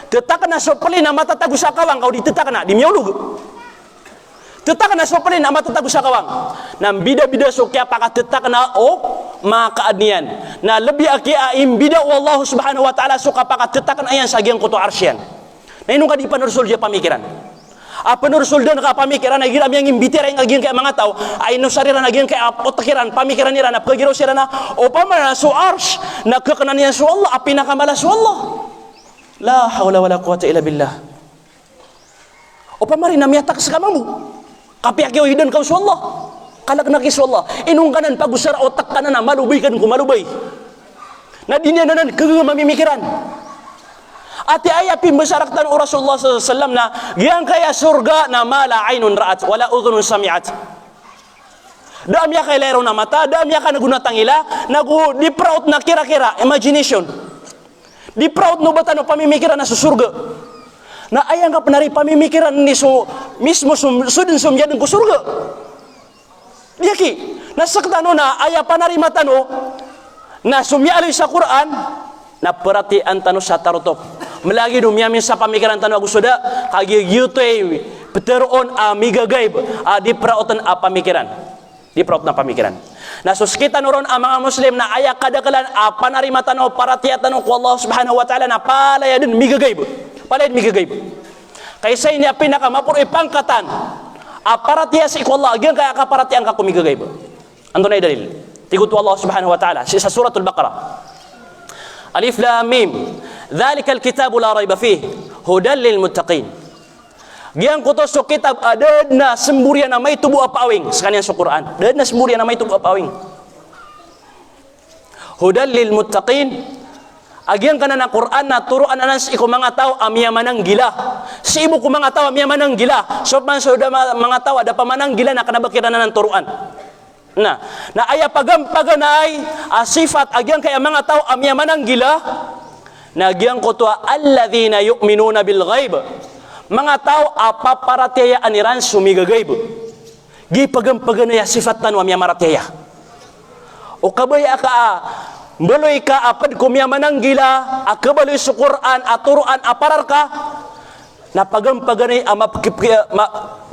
tetak na sopali na matatago sa kawang kau ditetak na di miyaulug tetak na sopali na matatago sa kawang nang bida-bida so kaya pakatetak na o makaadnian na lebih akia imbida Allah subhanahu wa ta'ala so kapakatetak na ayan sa giyang kuto arsyan na inong ka di panursul siya pamikiran penursul dan ka pamikiran na giram yang imbitira yang agian kaya mga tao ay nusariran agian kaya otakiran pamikiran nira na pagiraw sila na o pamana su arsh na kakanan niya su Allah apinakamala su Allah la hawla wala quwata illa billah o pamari na miyatak sa kamamu kapiak yaw hidan kau su Allah kalak na kisu Allah inung kanan pagusar otak kanan na malubay kan kumalubay na dinya nanan kagamamimikiran ati ayat pimbesarak tan Rasulullah SAW na yang kaya surga na mala ainun ra'at wala udhunun sami'at Dam ya kay lero na mata, dam ya ka nagunatang ila, nagu di proud na kira-kira, imagination. Di proud no batano pamimikiran na sa surga. Na ayang ka panari pamimikiran ni so mismo sudin sumjadin ko surga. Diyaki, nasaktano na aya panari matano na sumyali sa Quran na perhatian tano sa tarotop. Melagi dumiamin sa pamikiran tano agusuda kagi yutoy peteron amiga gaib di prautan pamikiran. Di praut na pamikiran. Na suskita nuron ang mga Muslim na aya kadakalan panari matano perhatian tano ko Allah Subhanahu wa taala na palaya din miga gaib. Palayad migagayb. Kaysa ini pinakamapuro ipangkatan. Aparatiya si Allah. Agyan kaya kaparatiyan ka kumigagayb. Ando na dalil. Tigutu Allah subhanahu wa ta'ala. Sa suratul Baqarah. Alif Lam Mim. Dhalika al-kitabu la rayba fih. Hudan lil muttaqin. Gyan ko to so kitab adad na semburian na may tubo apawing. Sa kanyang sa Quran. Adad na semburian na may tubo apawing. Hudan lil muttaqin. Agyan ka na ng Quran na turuan anas iko mga tao amya manang gila. Si ibo ko mga tao amya manang gila. So man so mga tao ada pamanang gila na kanabakiran na ng turuan. Na aya pagampaganay sifat agyan kaya mga tao amya manang gila. Na agyan ko to alladhina yu'minuna bil ghaib. Mga tao apaparataya aniran sumigagayb. Gi pagampaganay sifat tan amya marataya. O kabaya ka Beloy ka apad kumya manang gila, akabaloy sa Quran, aturuan aparar ka, na pagampaganay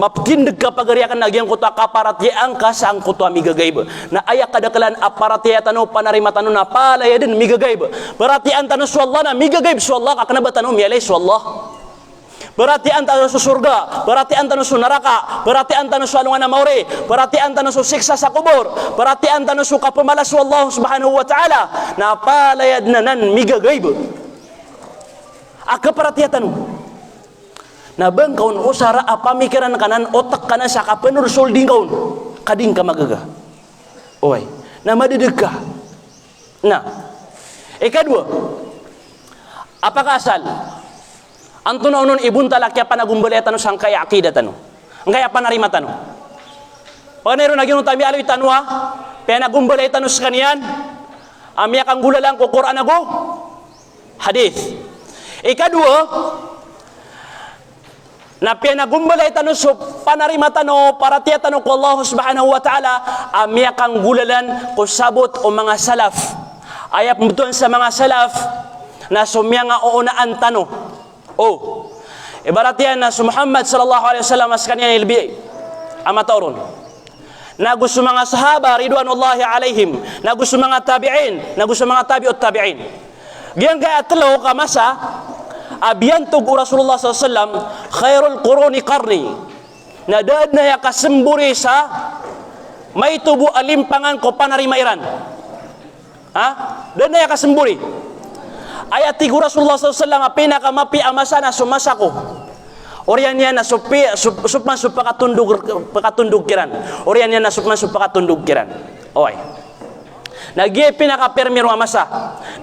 mapkindig ka pagariakan nagyang kuto kaparatyaan ka sa ang kuto migagayb. Na ayak kadakalan aparatya tano panarima tano na palaya din migagayb. Beratian tano su Allah na migagayb su Allah kakana ba tano miyalay su Allah. Beratian tano su surga, beratian tano su neraka, beratian tano su alungan na maure, beratian tano su siksa sa kubur, beratian tano su kapamalas su Allah subhanahu wa ta'ala na palayad na nan migagayb. Akaparatian tano na bangkaun usara pamikiran kanan otak kanan sa kapenur solding kaun kading ka magaga. Oy, na madideg ka. Na. Ikadua. Apakah asal? Anto na unon ibun talakya panagumbali tanu sangkay akida tanu. Angkay panarima tanu. Panero nagyan tami aloy tanwa, panagumbali tanu sa kaniyan. Amya kang gulalang ko Quran ago. Hadith. Ikadua, na pinagumbalay tano so panarima tano paratia tano ko Allah subhanahu wa ta'ala amya kang gulalan ko sabot o mga salaf ayap beton sa mga salaf na sumya nga uunaan tano ibarat yan na si Muhammad sallallahu alaihi wasallam as kanya ilbi amatoron na gusto mga sahaba ridwanullahi alaihim na gusto mga tabi'in na gusto mga tabi'ut tabi'in giyan kaya talo kamasa abiyantog Rasulullah SAW khairul quruni qarni na daad na yakasemburi sa may tubo alimpangan ko panarima iran daad na yakasemburi ayat tigo Rasulullah SAW pinakamapi amasa na sumasako orian yan na supman supakatundog kiran orian yan na supman supakatundog kiran nagip pinaka-permiro amasa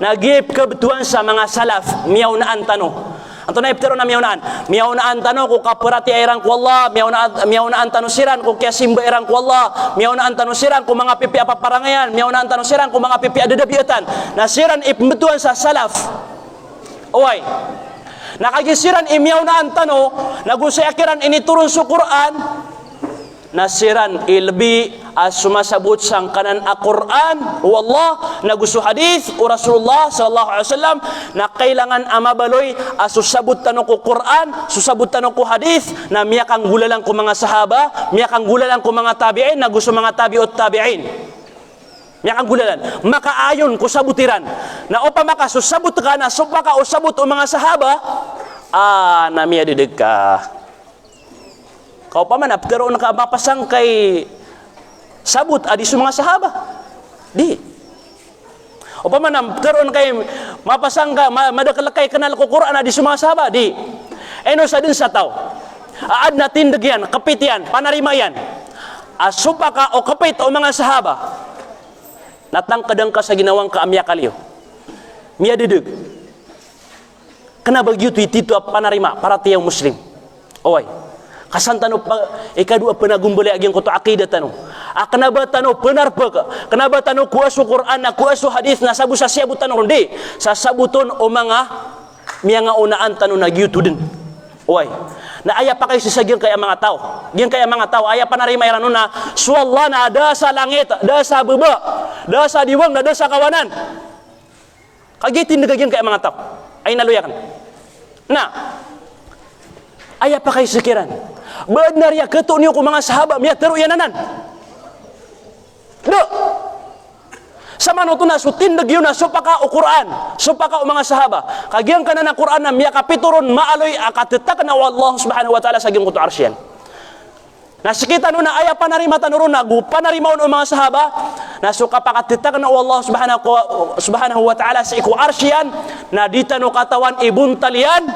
nagip kebetulan sa mga salaf miyaunaan tano anto na iptero na miyaunaan tano ko kaperati airang ko Allah miyaunaan tano siran ko kaya simba airang ko Allah miyaunaan tano siran ko mga pipi apaparangayan miyaunaan tano siran ko mga pipi adadabiatan na siran ipbetulan sa salaf nakagisiran imiyaunaan tano nagusayakiran ini turun sa Quran nasiran ilbi sumasabot sang kanan Al-Quran wallah nagusto hadith o Rasulullah sallallahu alaihi wasallam na kailangan amabaloy susabot tanong ko Quran susabot tanong ko hadith na miyakang gulalang ko mga sahaba miyakang gulalang ko mga tabi'in na gusto mga tabi'ut tabi'in miyakang gulalan makaayon ko sabutiran na opa maka susabot ka na supaka usabot o mga sahaba na miya didig ka kau paman aptero ka mapasang kay sabut adi sa mga sahaba di o paman aptero kay mapasang ka madakalakay kanal ko Quran adi sa mga sahaba di eno sa din sa tao aad na tindig yan kapit yan panarima yan asupa ka o kapit o mga sahaba natangkadang ka sa ginawang kaamya kaliyo miya didig kana bagyo tito panarima para tiyang muslim kasan tano ikadua panagumbali agyang kuto akida tano Kenapa tanu benar baka? Kenapa tanu kuasu Quran na kuasu hadis na sabu sa siabut tanu hindi? Sa sabuton o mga unaan tanu na giyutuden. Oy. Na aya pa kayo sisagyan kaya mga tao. Gyan kaya mga tao aya pa narimay rano na suwalla na ada sa langit, ada sa baba, ada sa diwang, ada sa kawanan. Kagitin nagagyan kaya mga tao. Ay naluyakan. Na aya pa kayo sikiran. Benar ya ketuk niyo ko mga sahaba miya teru yananan. Do. Sama no tuna sutindag yun na supaka o Quran, supaka o mga sahaba. Kagiyan ka na ng Quran na miya kapituron maaloy akatetakan na Allah subhanahu wa ta'ala sa giyong kutu arsyan. Nasikita no na aya panarima tanuro na panarima o mga sahaba na suka pakatetakan na Allah subhanahu wa ta'ala sa iku arsyan na dita no katawan ibun talian,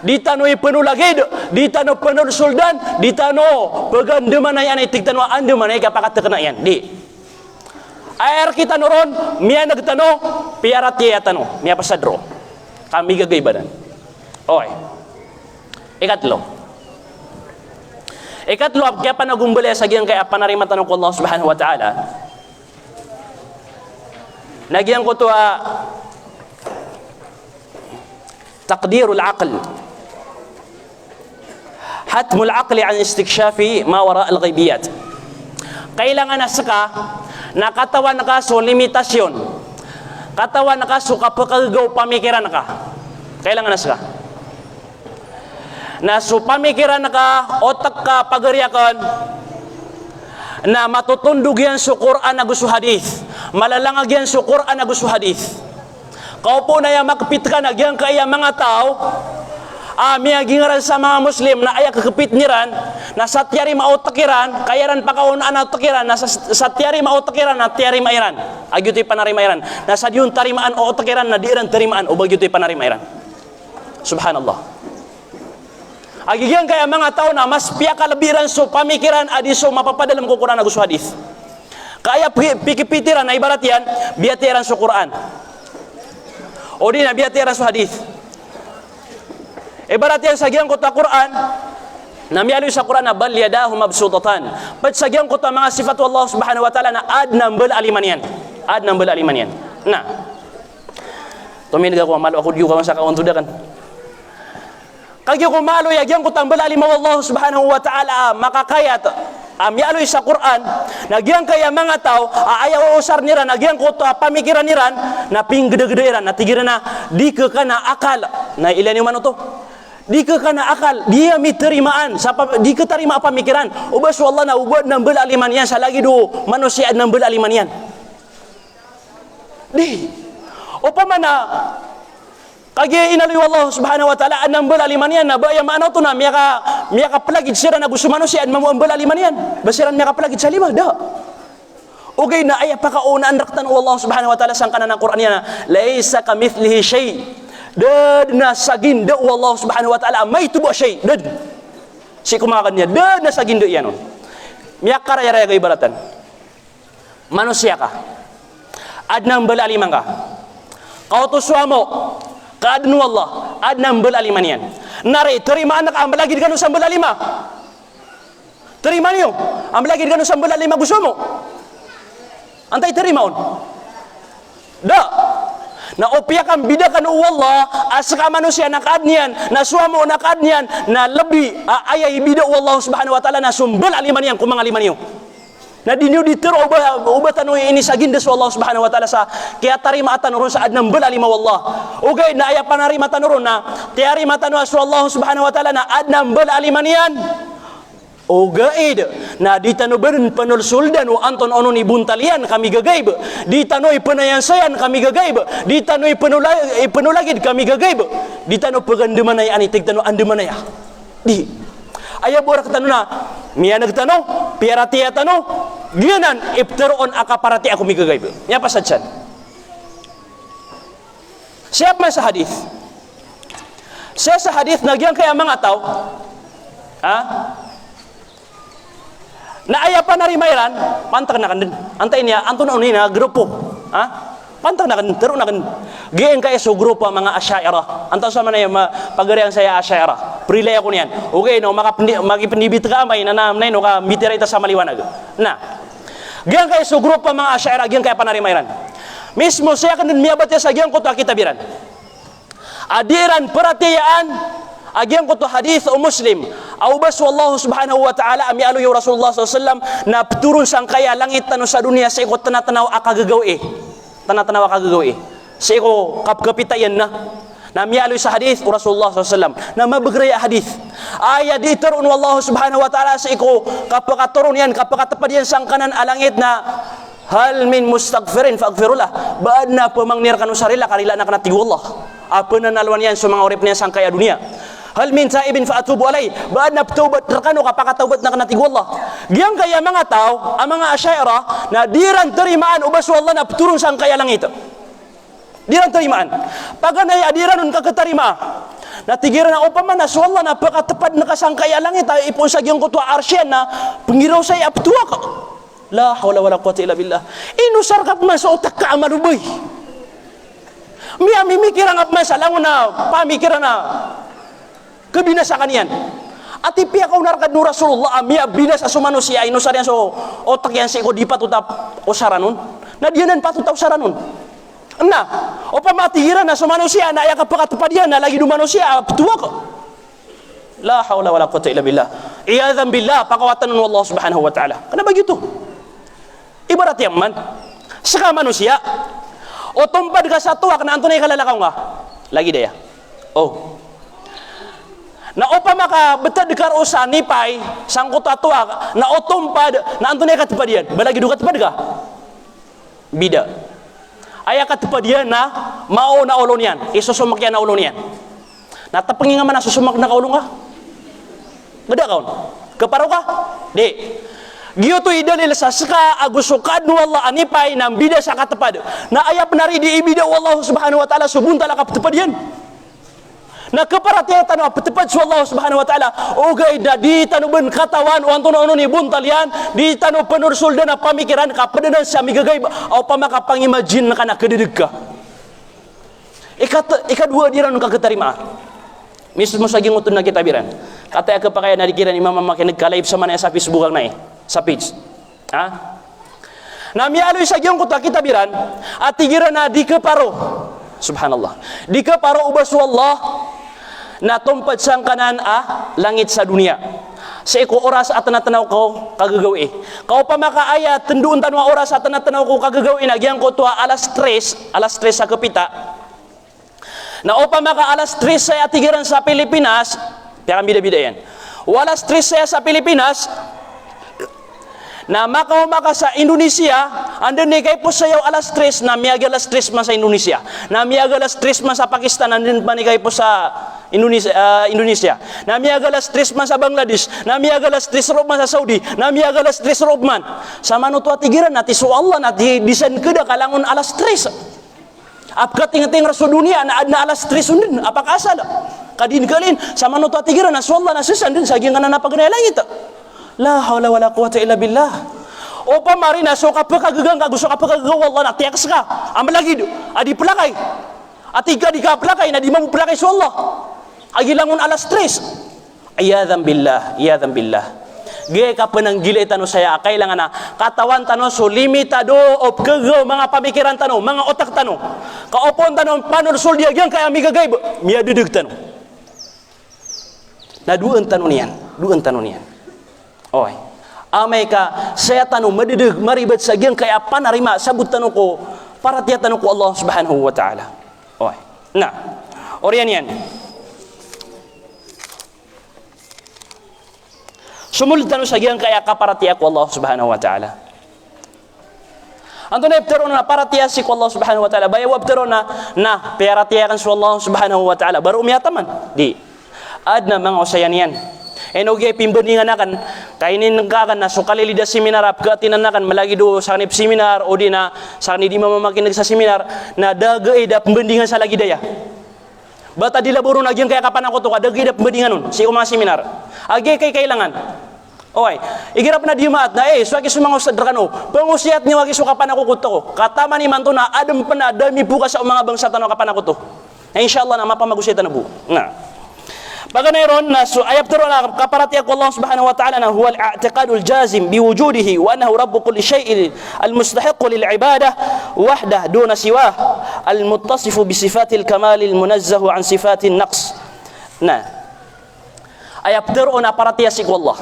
dita no ipenuh lagid, dita no penuh suldan, dita no pegandeman ay tigtan wa andeman ay kapakatetakan na yan. Di. Air kita nuron, miya nagtano, piarat kaya tano, miya pasadro. Kami gagaybanan. Okay. Ikatlo, kaya panagumbali sa giyang kaya panarima tanong ko Allah subhanahu wa ta'ala. Nagyang ko to taqdirul aql. Hatmul aqli an istikshafi ma wara al-ghaibiyat. Kailangan na saka na katawan na kaso limitasyon, katawan na kaso kapagagaw pamikiran na ka, kailangan na saka na so pamikiran na ka, otak ka pagariakan na matutundog yan sa Quran na gusto hadith, malalangag yan sa Quran na gusto hadith. Kaupo na yan makapit ka na yan kaya mga tao miyagingaran sa mga Muslim na aya kakapit niran na satyari mautakiran kayaran pakaunaan na utakiran na satyari mautakiran na tiyari mairan agyutoy panarimairan na sa diyon tarimaan o utakiran na diiran tarimaan o bagyutoy panarimairan. Subhanallah. Agigyan kaya mga tao na mas piyakalabiran so pamikiran adi so mapapadalam ko Quran na gusto hadith. Kaya pikipitiran na ibarat yan biyatiran so Quran o di na biyatiran so hadith. Ibarat yan sa giyang kota Quran na miyaloy sa Quran na bal yadahu mabsutatan. Pat sa giyang kota mga sifat Allah subhanahu wa ta'ala na ad nambal aliman yan. Ad nambal aliman yan. Na tuminig ako malo ako diyo ka sa kauntuda kan. Kagyo ko malo ya giyang kota nambal aliman Allah subhanahu wa ta'ala makakayat miyaloy sa Quran na giyang kaya mga tao ayaw usar niran na giyang kota pamikiran niran na pinggede-gederan na tigiran na di ke kana akal na ilan yung mano to. Di ke kana akal dia miterimaan di ke terima pamikiran ubas wallah na ubad nambel aliman yan sa lagi do manusia nambel aliman yan di upamana kagi inaloy Allah subhanahu wa ta'ala nambel aliman yan na baya maano to na miya ka palagid sira na gusto manusia mamuambel aliman yan basiran miya ka palagid sa lima da okay na aya pa kaunaan raktan Allah subhanahu wa ta'ala sang kanan ng Quran yan na laysa kamithlihi shay dad na sagin da Allah subhanahu wa ta'ala may tubo shay dad si kumakan niya dad na sagin da yan miyak karaya-raya ka ibaratan manusia ka adnang balaliman ka kautuswa mo kaadnu Allah adnang balaliman yan nari terimaan na ka ang balagid ka sa balalima terima niyo ang balagid ka sa balalima gusto mo antay terimaon da na upiakan bidakan Allah asaka manusia nakadnian na suamo nakadnian na lebih ayay bida Allah subhanahu wa ta'ala na sumbal aliman yan kumang aliman niyo na dinyo ditero ubatan ini saginda sa Allah subhanahu wa ta'ala sa kaya tarimatan ron sa adnang bal alima wallah okay na aya panarimatan ron na tiari matan sa Allah subhanahu wa ta'ala na adnang bal aliman yan o gaid na di tanoben penul suldan o anton onon ibuntalian kami gagayb di tanoy penayansayan kami gagayb di tanoy penulagid kami gagayb di tano pagandemanay anitig tano andemanay di aya borak tano na miya nagtano piaratia tano gianan iftaron akaparati ako migagayb nya pasadsan siap man sa hadith siya sa hadith nagyang kaya mga tao na aya pa narimayran pantang na kan antay niya anton oni na grupo pantang na kan tero na kan gieng kay so grupo mga Asy'ariyah antaw sa man ay pagarian saya Asy'ariyah prilay ako niyan okay no makipendibit ka may nanamnay no ka mitira ita sa maliwanag na Gian kaya so grupo mga Asy'ariyah gian kaya panarimairan. Mismo saya kan miabat ya sa gian ko to kitabiran. Adiran perhatian agian ko to hadis o Muslim. Aubas wallahu subhanahu wa ta'ala ami alu ya Rasulullah SAW na turun sang kaya langit tano sa dunia sa iko tanatanaw akagagawi. Tanatanaw akagagawi. Sa iko kapkapitayan na mialoy sa hadith o Rasulullah SAW na mabagraya hadith ayat di turun wallahu subhanahu wa ta'ala sa iko kapakaturun yan kapakatapad yan sang kanan alangit na hal min mustaghfirin faghfirullah baad na pamangnir kanu sarila karila na kanatigo Allah apa na nalwan yan sa mga urip niya sang kaya dunia hal min taibin fa atubu alay baad na taubat rakano kapakataubat na kanatigo Allah giyang kaya mga tao ang mga Asy'ariyah na diran terimaan ubas wallah na turun sang kaya langit diran terimaan paganay adiran nun kakatarimaan natigiran na upama na so Allah napakatapad na kasangkaya langit ay ipon sa giyong kutwa arsyan na pangiraw say aptuwa ka la hawla wala quwwata illa billah inusar kap man sa utak ka amaluboy miya mimikiran kap man sa langon na pamikiran na kabinasakan yan at ipiya kau narkad no Rasulullah miya binas sa manusia inusar yan so otak yan si ko di patutap usaranun na diyanan patutap usaranun na o pamatigiran na sa manusia na ayaka pakatupadian na lagi do manusia tuwa ko la hawla wala quwwata illa billah iyadhan billah pakawatan ng Allah subhanahu wa ta'ala kana begitu ibarat yang man saka manusia o tumpad ka sa tuwa kana antunay kalalakaw nga lagi daya oh na upama ka betad dekar usa nipay sangkot atwa na o tumpad na antunay katupadian balagi do katupad ka bida ayah kata dia na mau na ulun yan isusumak yan na ulun yan natapangi nga man na susumak na kaulong ka gada kaun kaparo ka di giyo to idalil sa saka agusukad no Allah anipay nang bida sa katapad na ayah penari di ibida Allah subhanahu wa ta'ala subuntala kapatapad yan na kaparatiya tanu patapad sa Allah subhanahu wa ta'ala ugay da di tanu ben katawan o anton ono ni buntal yan di tanu penursul na pamikiran kapadanan sa migagay o pamakapangimagine na kana kededeg ka ikadua diran ka ketarima mismo sa gingutun na kitabiran kata ya kapakaya na dikiran imam makinig kalaib sa man sa Facebook ang nai sa page ha na mialoy sa giyong kuta kitabiran at tigiran na di kaparo subhanallah di kaparo ubas wallah na tumpad sang kanan langit sa dunia sa iko oras at natanaw ko kagagawi kau pa makaaya tenduon tanwa oras at natanaw ko kagagawi nagyang ko tuwa alas 3 sa kapita na upa maka alas 3 sa atigiran sa Pilipinas kaya bida-bida yan alas 3 sa Pilipinas na maka sa Indonesia andun ni kay po sayaw alas 3 na miyaga alas 3 man sa Indonesia na miyaga alas 3 man sa Pakistan andun pa ni kay po sa Indonesia na miyaga alas 3 man sa Bangladesh na miyaga alas 3 rob man sa Saudi na miyaga alas 3 rob man sa manuto atigiran nati so Allah nati bisan kada kalangon alas 3 apka ting-ting rasul dunia na alas 3 undin apaka asal kadin kalin sa manuto atigiran na so Allah na sisan din sa gingan na napagnay langit la hawla wala quwwata illa billah o pamarina so kapagagang ka gusto kapagagang wallah na tiyak ka am lagi adi pelakay atiga di ka pelakay na di mo pelakay so Allah agilangon alas 3 iyadhan billah gaya ka pananggili tano saya kailangan na katawan tano so limitado of kagaw mga pamikiran tano mga otak tano kaopon tano panursul dia yang kaya migagay miya dudug tano na duan tano niyan oy amay ka saya tanu madedeg maribet sa gyang kaya panarima sabut tanu ko para tiya tanu ko Allah subhanahu wa ta'ala oy na orian yan sumul tanu sa gyang kaya para tiya ko Allah subhanahu wa ta'ala anto na iptero na para tiya si ko Allah subhanahu wa ta'ala bayaw iptero na para tiya kan si Allah subhanahu wa ta'ala baru umiyataman di ad na mga usayan yan enoge pimbandingan akan kainin nagkakan na so kalilida seminar ap katinan akan malagi do sa kanip seminar o di na sa kanip di mamamakinig sa seminar na dagay da pembandingan sa lagi daya bata di laburo na gyang kaya kapan ako to dagay da pembandingan nun si mga seminar agi kay kailangan oy igirap na di maat na swagi sumang usad rakano pangusiat ni wagi so kapan ako kuto ko katama ni manto na adam pa na dami bukas sa mga bangsa tano kapan ako to insyaallah na mapamagusitan na bu na Pagkanayron na ayap turo na kaparati ako Allah subhanahu wa ta'ala na huwa al-i'tiqadul jazim biwujudihi wa annahu rabbu kulli shay'in al-mustahiq lil ibadah wahdah duna siwah al-muttasifu bi sifatil kamal al-munazzahu an sifatin naqs. Na ayap turo na parati si Allah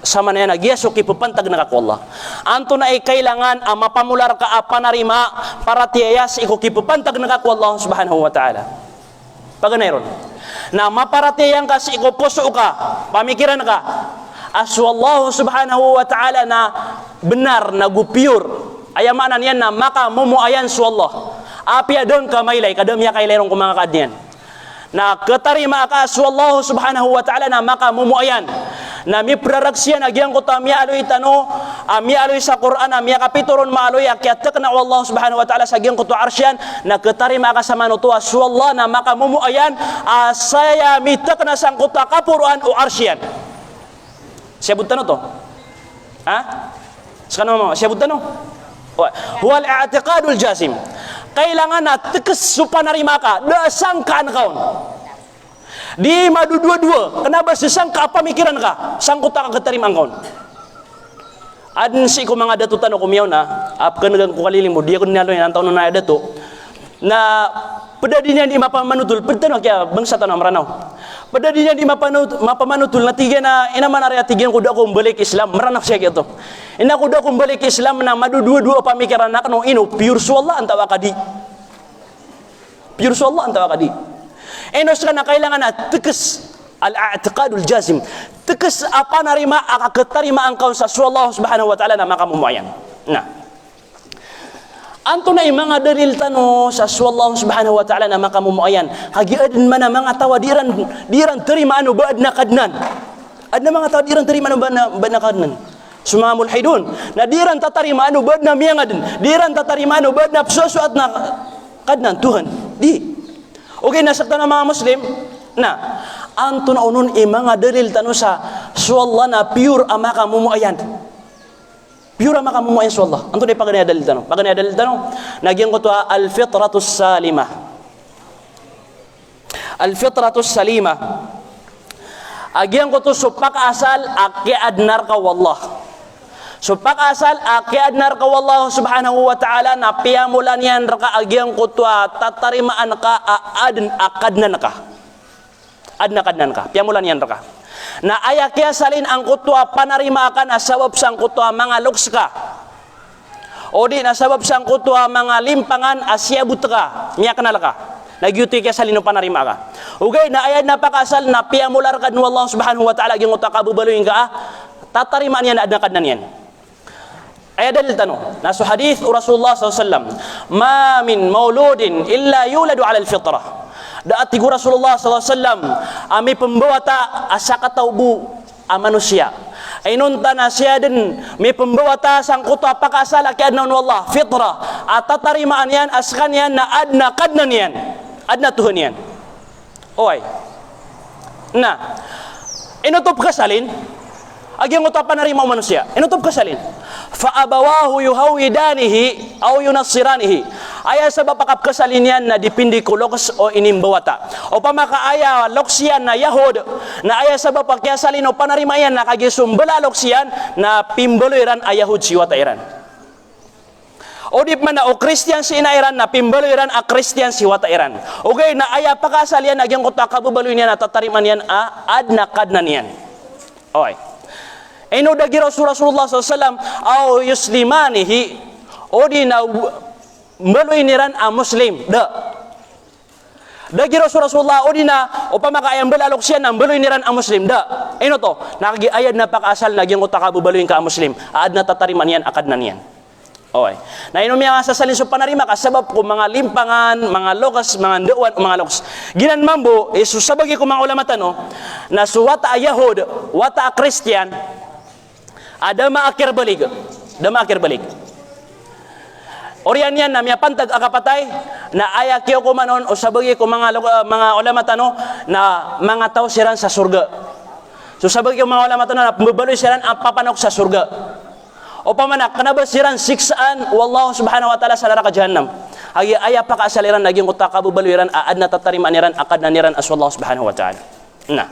sama na yan nagyaso kipupantag na kako Allah. Anto na ay kailangan mapamular ka panarima para tiyayas iko kipupantag na kako Allah subhanahu wa ta'ala. Pagkanayron na maparatiyan ka si iko puso ka, pamikiran ka, aswallahu subhanahu wa ta'ala na benar, na gupure, ayamanan yan na maka mumuayan su Allah. Apia doon ka maylay, kadam ya kailayrong kumangakad yan. Na ketarima ka aswallahu subhanahu wa ta'ala na maka mumuayan. Na mi praraksiyan agyang ko ta mi aloy tano mi aloy sa Quran mi kapituron maaloy akyatek na Allah subhanahu wa ta'ala sa agyang ko to arsyan na ketarima ka sa manuto aswallah na maka mumuayan asaya mitek na sang kota kapuruan o arsyan. Siyabot tano to? Ha? Sekarang mo siyabot tano? Huwal i'tiqadul jazim. Kailangan na tekes supanarima ka dasang kaan kaon. Di madu dua-dua, kenapa sesangka apa mikiran ka? Sangkut tak keterima angkon. Adin si ko mga datutan ko miyaw na, apkan nagang ko kaliling mo, dia ko ninalo yan, antaw na dato, na pedadinya di mapamanutul, pedano kaya bangsa tanah meranaw. Pedadinya di mapamanutul, na tiga na, inaman area tiga ko da ko balik Islam, meranaw siya gitu. Ina ko da ko balik Islam na madu dua-dua pamikiran nak no ino, pure suwallah antawa kadi. Pure suwallah antawa kadi. Enos kana kailangan na tekes al-i'tiqadul jazim. Tekes apa narima ketarima engkau sa Allah subhanahu wa ta'ala na maka mumuayan. Nah. Anto na mga dalil tano sa Allah subhanahu wa ta'ala na maka mumuayan. Hagiadin man mga tawa diran terima anu baad na kadnan. Adna mga tawa diran terima anu baad na kadnan. Sumamul haidun. Na diran tatarima anu baad na miyangadin. Diran tatarima anu baad na psusuat na kadnan Tuhan. Di okay, nasaktan ng mga Muslim na anto na unon mga dalil tano sa suwallah na pure amaka mumuayan. Pure amaka mumuayan suwallah. Anto na pagganaya dalil tano. Pagganaya dalil tano, nagyan ko to al-fitratus salima. Al-fitratus salima. Agyan ko to supak asal akiadnar ka wallah. Supak asal akiadnar ka wallahu subhanahu wa ta'ala na piyamulan yan raka agyang kutwa tatarimaan ka akadnan ka. Adnakadnan ka. Piyamulan yan raka. Na ayakya salin ang kutwa panarima ka na sabab sang kutwa mga luks ka. O di na sabab sang kutwa mga limpangan asyabut ka. Miya kanal ka. Nagyuti kaya salin no panarima ka. Ugay na ayad na pakasal na piyamular ka ng Allah subhanahu wa ta'ala agyang kutwa kabubaluin ka. Tatarimaan yan na adnakadnan yan. Ayat dalil tano nasu hadis Rasulullah SAW ma min mauludin illa yuladu ala al-fitrah daat tigu Rasulullah SAW ami pembawa ta asaka taubu manusia ainun tanasya din may pembawa ta sang kuto apakasal akiadna wallah fitrah atatarimaan yan askan yan na adna kadnan yan adna Tuhan yan oy na inutup kasalin agyang uto panarima manusia inutup kasalin fa abawahu yuhawidanihi aw yunassiranihi aya sabab pakap kasalinian na dipindi ko loks o inimbawata o pamakaaya loksian na yahud na aya sabab pakyasalin o panarimayan na kagisumbbala loksian na pimbaloiran ayahud siwata iran o di man na o Christian si inairan na pimbaloiran a Christian siwata iran okay na aya pakasalian agyang kota kabubaloy niya na tatariman yan adna kadnan yan oy ino dagi Rasulullah SAW au yuslimanihi o di na meluy niran a muslim dagi Rasulullah o di na o pamakaayang balalok siya na meluy niran a muslim ino to nakagi ayad na pakasal nagyang utakabubaluin ka a muslim aad na tatariman yan akad na niyan okay na ino miya nga sasalin so panarima kasabab ko mga limpangan mga lokas mga ndewan o mga lokas ginan mambo isusabagi ko mga ulama tano na suwata a yahud wata a Christian ada maakir balik. Orian yan na miya pantag akapatay na ayakyo ko manon o sabagi ko mga ulama tano na mga tao siran sa surga. So sabagi ko mga ulama tano na pambabaloy siran ang papanok sa surga. O pamanak kanaba siran siksaan wallahu subhanahu wa ta'ala sa neraka jahannam. Agi aya pa kasaliran naging utakabubaloyran aad na tatariman niran akad na niran as wallahu subhanahu wa ta'ala. Nah.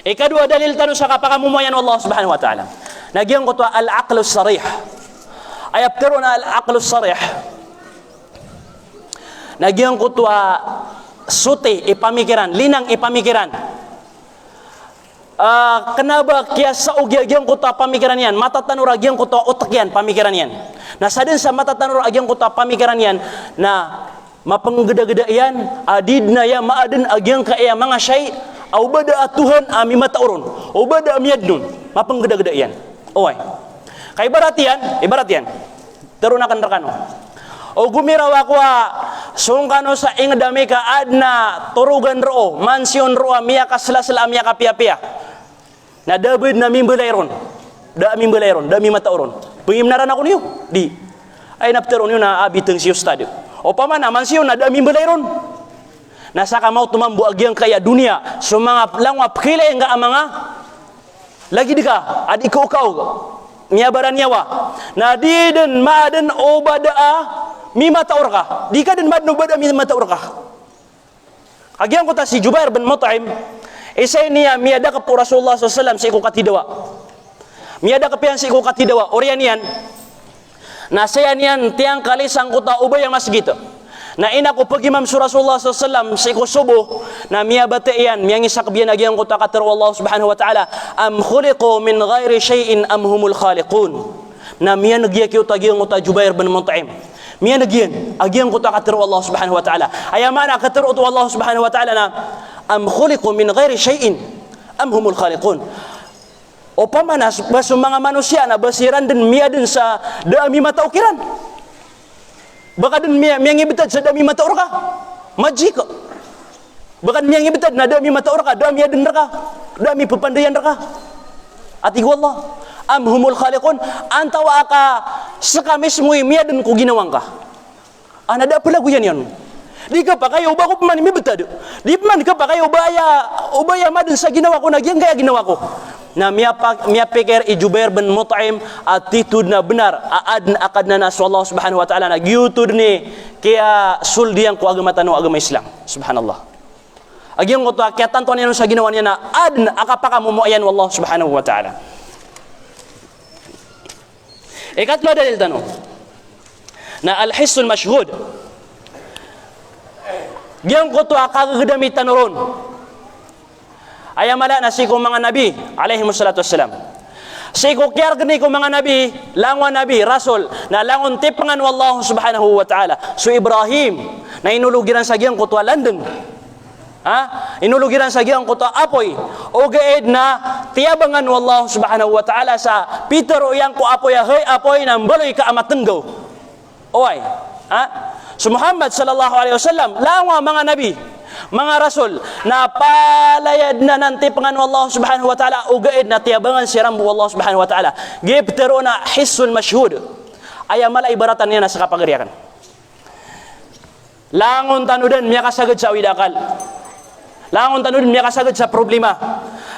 Ikadua dalil tanu sa kapakamumayan Allah subhanahu wa ta'ala. Nagyan ko to al-aqlu sarih. Ayap tero na al-aqlu sarih. Nagyan ko to suti ipamikiran, linang ipamikiran. Kenapa kaya sa ugyan ko to pamikiran yan? Mata tanur agyan ko to utak yan, pamikiran yan. Na sa din sa mata tanur agyan ko to pamikiran yan na mapanggeda-geda yan, adid na ya maadin agyan kaya mga syai au bada Tuhan ami mata urun au bada ami yadnun mapanggeda-geda yan. Oy. Kay ibarat yan. Terunakan rekano. O gumirawa ko sungkano sa ingdami ka adna turugan ro, mansion ro miya kaslasla miya kapia-pia. Na dabid na mimbelairon. Da mimbelairon, da mi mata urun. Pengimnaran ako niyo. Di. Ay napteron yun na abiteng si ustad. O pamana mansion na da mimbelairon. Nasa ka mau tumambu agyang kaya dunia sumangap langwap kile nga amanga lagi dika adik ko miyabaran nyawa na di den maden obadaa mima taurka dika den madno bada mima taurka agyang ko ta si Jubair bin Mut'im isay niya miyada ka po Rasulullah sallallahu alaihi wasallam si ko katidawa miyada ka pian si ko katidawa orian yan nasayan yan tiang kali sangkuta ubay yang masjid na ina ko pag imam sur Rasulullah sallallahu sa ikusubo na miya bate yan miyang isak biyan agyan ko takatar Allah subhanahu wa ta'ala am khuliqu min ghairi shay'in am humul khaliqun na miya nagyak yu tagyan ko ta Jubair bin Mut'im miya nagyan agyan ko takatar Allah subhanahu wa ta'ala ayamana katar utu Allah subhanahu wa ta'ala na am khuliqu min ghairi shay'in am humul khaliqun o pamanas baso mga manusia na basiran din miya din sa dami mataukiran baka din miyang ibitad sa dami mata orka maji ka baka miyang ibitad na dami mata orka dami adin raka dami pepandayan raka ati Allah am humul khaliqun antawa ka sa kamis mo miya din ko ginawang ka anada pala ko yan di ka pa kayo ba ko man ibitad di man ka pa kayo ubaya madin sa ginawa ko nagyang kaya ginawa ko na miya pikir Jubair bin Mut'im attitude na benar aadna akadna na Allah subhanahu wa ta'ala na gyutud ni kaya suldiang ko agama tanu agama Islam subhanallah agyang ko to kaya tanto niya sa ginawa niya na adna akapaka mumuayan wallah subhanahu wa ta'ala. Ikatlo dalil tanu na al-hissul mashhud gyang ko to akagdami tanuron ayamala na si ko mga nabi alaihi wassalatu wassalam si ko kiyar gani ko mga nabi langwan nabi rasul na langon tipangan wallahu subhanahu wa ta'ala so Ibrahim na inulugiran sa giyang kutwa London inulugiran sa giyang kutwa apoy o gaed na tiyabangan wallahu subhanahu wa ta'ala sa Peter o yang ko apoy apoy ng baloy ka amatenggaw oy so Muhammad sallallahu alaihi wasallam langwa mga nabi mga rasul na palayad na nanti pangan Allah subhanahu wa ta'ala ugaid na tiyabangan si Rambu Allah subhanahu wa ta'ala giptero na hissul mashhud ayamala ibaratan niya na sa kapagariakan langon tanudan miya kasagad sa widakal langon tanudan miya kasagad sa problema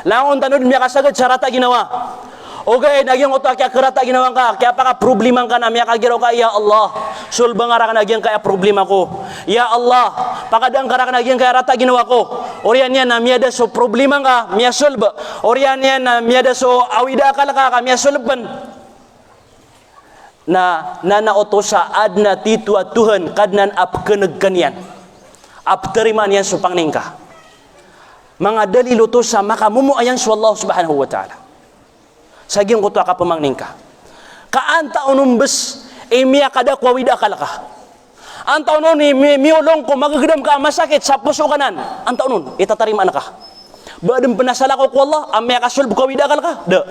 langon tanudan miya kasagad sa rata ginawa okay, nagyang utak kaya kerata ginawang ka, kaya pa ka problema ka na, miya kagiraw ka, Ya Allah, sulbang ara ka nagyang kaya problema ko. Ya Allah, pakadang ka nagyang kaya rata ginawa ko. Orian yan na miya da so problema ka, miya sulba. Orian yan na miya da so awida ka miya sulban. Na nauto sa adna titu at Tuhan, kadnan ap kenegkan yan. Ap teriman yan supang ningka. Mga dalilo to sa makamumu ayan sa Allah subhanahu wa ta'ala. Saging ko to ka pamangning ka. Kaanta unumbes miya kada kwawida kalaka. Anta unon ni miulong ko magagdam ka masakit sa puso kanan. Anta unon itatarima na ka. Badem penasala ko Allah amya kasul kwawida kalaka. Da.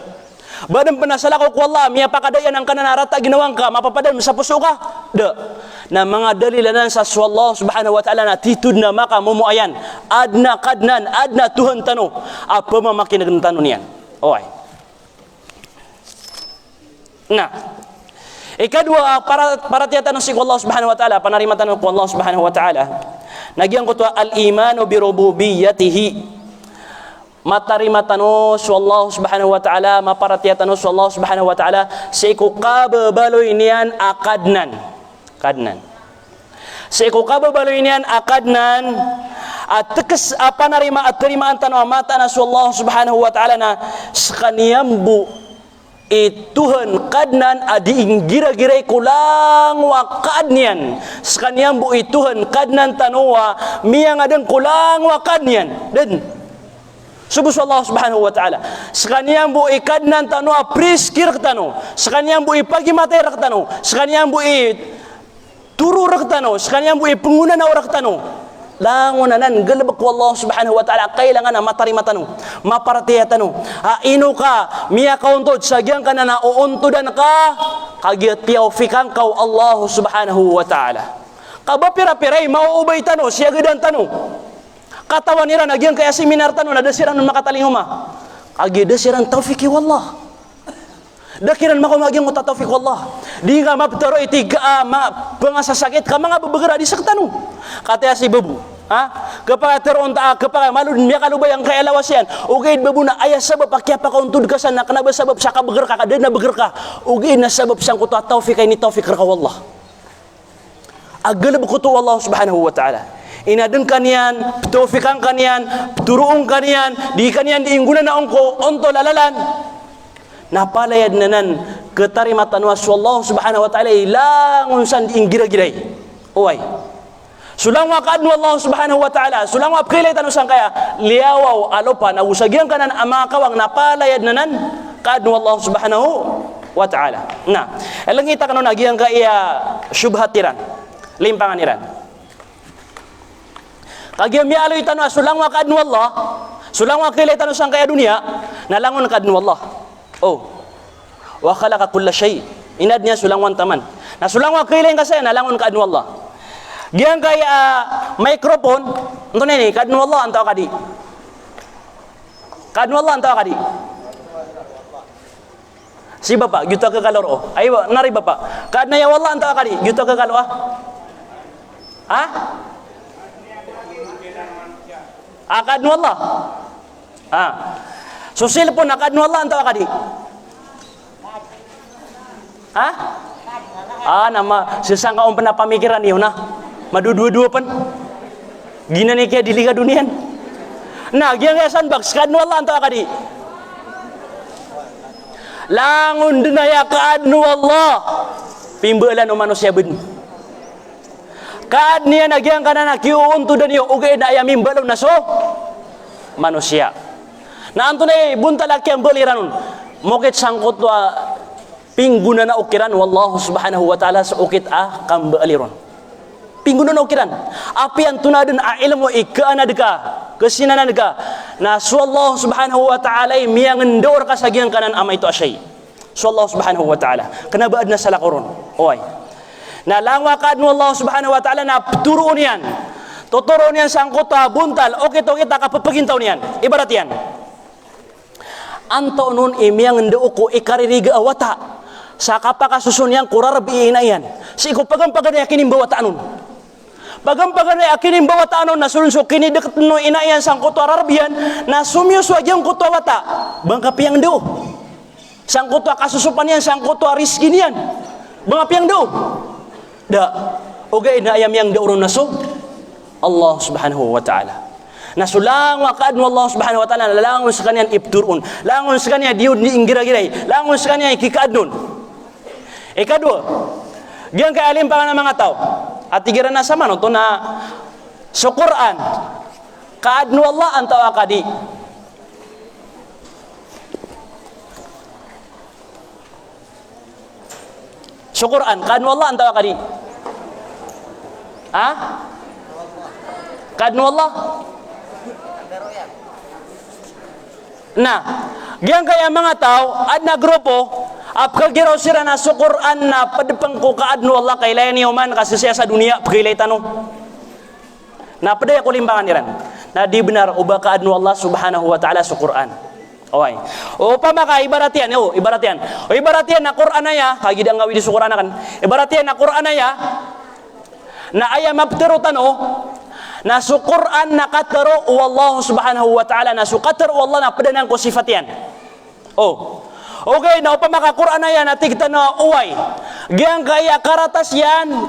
Badem penasala ko Allah miya pakadayan ang kanan arata ginawang ka mapapadan sa puso ka. Da. Na mga dalilan sa Allah subhanahu wa ta'ala na titud na maka mumuayan adna kadnan adna Tuhan tanu apa mamakin tanu niyan. Oy. Nah, ikadua para tiyatan si Allah subhanahu wa ta'ala panarimatan ko Allah subhanahu wa ta'ala nagyang ko to al-imanu bi rububiyyatihi matarimatan si Allah subhanahu wa ta'ala maparatiyatan si Allah subhanahu wa ta'ala si ko kababaloy niyan akadnan si ko kababaloy niyan akadnan at tekes apa narima at terimaan tanu mata na Allah subhanahu wa ta'ala na sakaniambu ituhan kadnan adi inggira-giray kulang wa kadnian sakaniambu ituhan kadnan tanwa miyang adang kulang wa kadnian dan subus Allah subhanahu wa ta'ala sakaniambu ikadnan tanu apriskir tanu sakaniambu ipagi matay tanu sakaniambu turu tanu sakaniambu penguna na tanu langunanan galbak wallahu subhanahu wa ta'ala kailangan na matarima tanu mapartiya tanu inu ka miya kauntod sagyang ka na nauuntudan ka kagyat tiyawfikan kau Allah subhanahu wa ta'ala kabapira-piray mauubay tanu siya gadan tanu katawan nira nagyang kaya seminar tanu nadasiran ng makatalinguma agidasiran tawfiki wallah dakiran makumagyang mutatawfik wallah di nga maptaro iti pangasasakit ka mga babagara di saktanu kataya si babu kapag teron kapag malud miya kalubay ang kaalawas yan ugay babu na ayas sabab akya pa kauntod ka sa nakanaba sabab sa kabagar ka kadin na bagar ka ugay na sabab siyang kuto at tawfik ay ni tawfik ka wallah agalab kuto wallah subhanahu wa ta'ala inadeng kanian tawfikan kanian turuong kanian di kanian diinggunan na onto lalalan napalayad nanan ketarimatan wasallahu subhanahu wa ta'ala ilangon san inggira-giray uway sulang wakadnu Allah subhanahu wa ta'ala sulang wapkilay tanong sang kaya liawaw alopa na usagyan kanan amakawang napalayad nanan kadnu Allah subhanahu wa ta'ala na elang kita kanon nagyang kaya syubhatiran limpangan iran kagyam aloy tanong sulang wakadnu Allah sulang wakilay tanong sang kaya dunia nalangon kadnu Allah wa khalaqa kulla shay inad niya sulangwan taman na sulangwa kailan kasi nalangon kadnu Allah giang kaya microphone unto nini kadnu Allah antaw kadi kadnu Allah antaw kadi si bapak juta ke kaloro ayo nari bapak kadna ya wallah antaw kadi juta ke kalo kadnu Allah so silpon kadnu Allah antaw kadi nama sesangka om pernah pamikiran yun madu-dua-dua pan gina nih kaya di liga dunian nah gyan kaya sandbox kadnu Allah antaw kadi langun dinaya kadnu Allah pimbalan o manusia ben kadniya nagyang kanana kiuunto dan yung ugay na ayamin balaw na so manusia na anto na buntalak yung baliran mokit sangkot pingguna na ukiran wallahu subhanahu wa ta'ala sa ukit kang baaliron pingguna na ukiran api ang tunadun ilmu ikaanad ka kasinanad ka na so Allah subhanahu wa ta'ala miyang endor ka sa giyang kanan ama ito asyay so Allah subhanahu wa ta'ala kanabaad na sa lakoron oy na langwa kadnu Allah subhanahu wa ta'ala na turuon yan tuturuon yan sa angkota buntal okit-okit kapapagintaw niyan ibarat yan anto nun miyang endoo ko ikaririga awata sa kapakasusun yang kurarabi inayan si ko pagampagan yakinim bawata anon pagampagan yakinim bawata anon na sulunso kini deket no inayan sang kuto arabian na sumyo swagyang kuto wata bangkapi yang do sang kuto kasusupan yan sang kuto rizki niyan bangkapi yang do da oga inayam yang dauron naso Allah subhanahu wa ta'ala nasulang wa kadnu Allah subhanahu wa ta'ala langon sa kanyan ibturun langon sa kanya diud ni inggira-giray langon sa kanya ikikadnon ikadua giang kay alimpangan ng mga tao at tigiran na sama no to na sa Quran kadnu Allah antaw akadi sa Quran kadnu Allah antaw akadi kadnu Allah nah giang kaya mga tao at na grupo apkagiraw sira na sa Quran na padipang ko kaadnu Allah kailayan niyo man kasi siya sa dunia pagilay tanong na padaya ko limbangan niran na di benar uba kaadnu Allah subhanahu wa ta'ala sa Quran okay o pamaka ibarat yan ibarat yan na Quran na ya kagidang ngawi di sa Quran kan ibarat yan na Quran na ya na ayam maptero tano na sa Quran nakataro wallahu subhanahu wa ta'ala na sukataro Allah na padanang ko sifat yan okay na upamaka Quran na yan atigta na uway giyang kaya karatas yan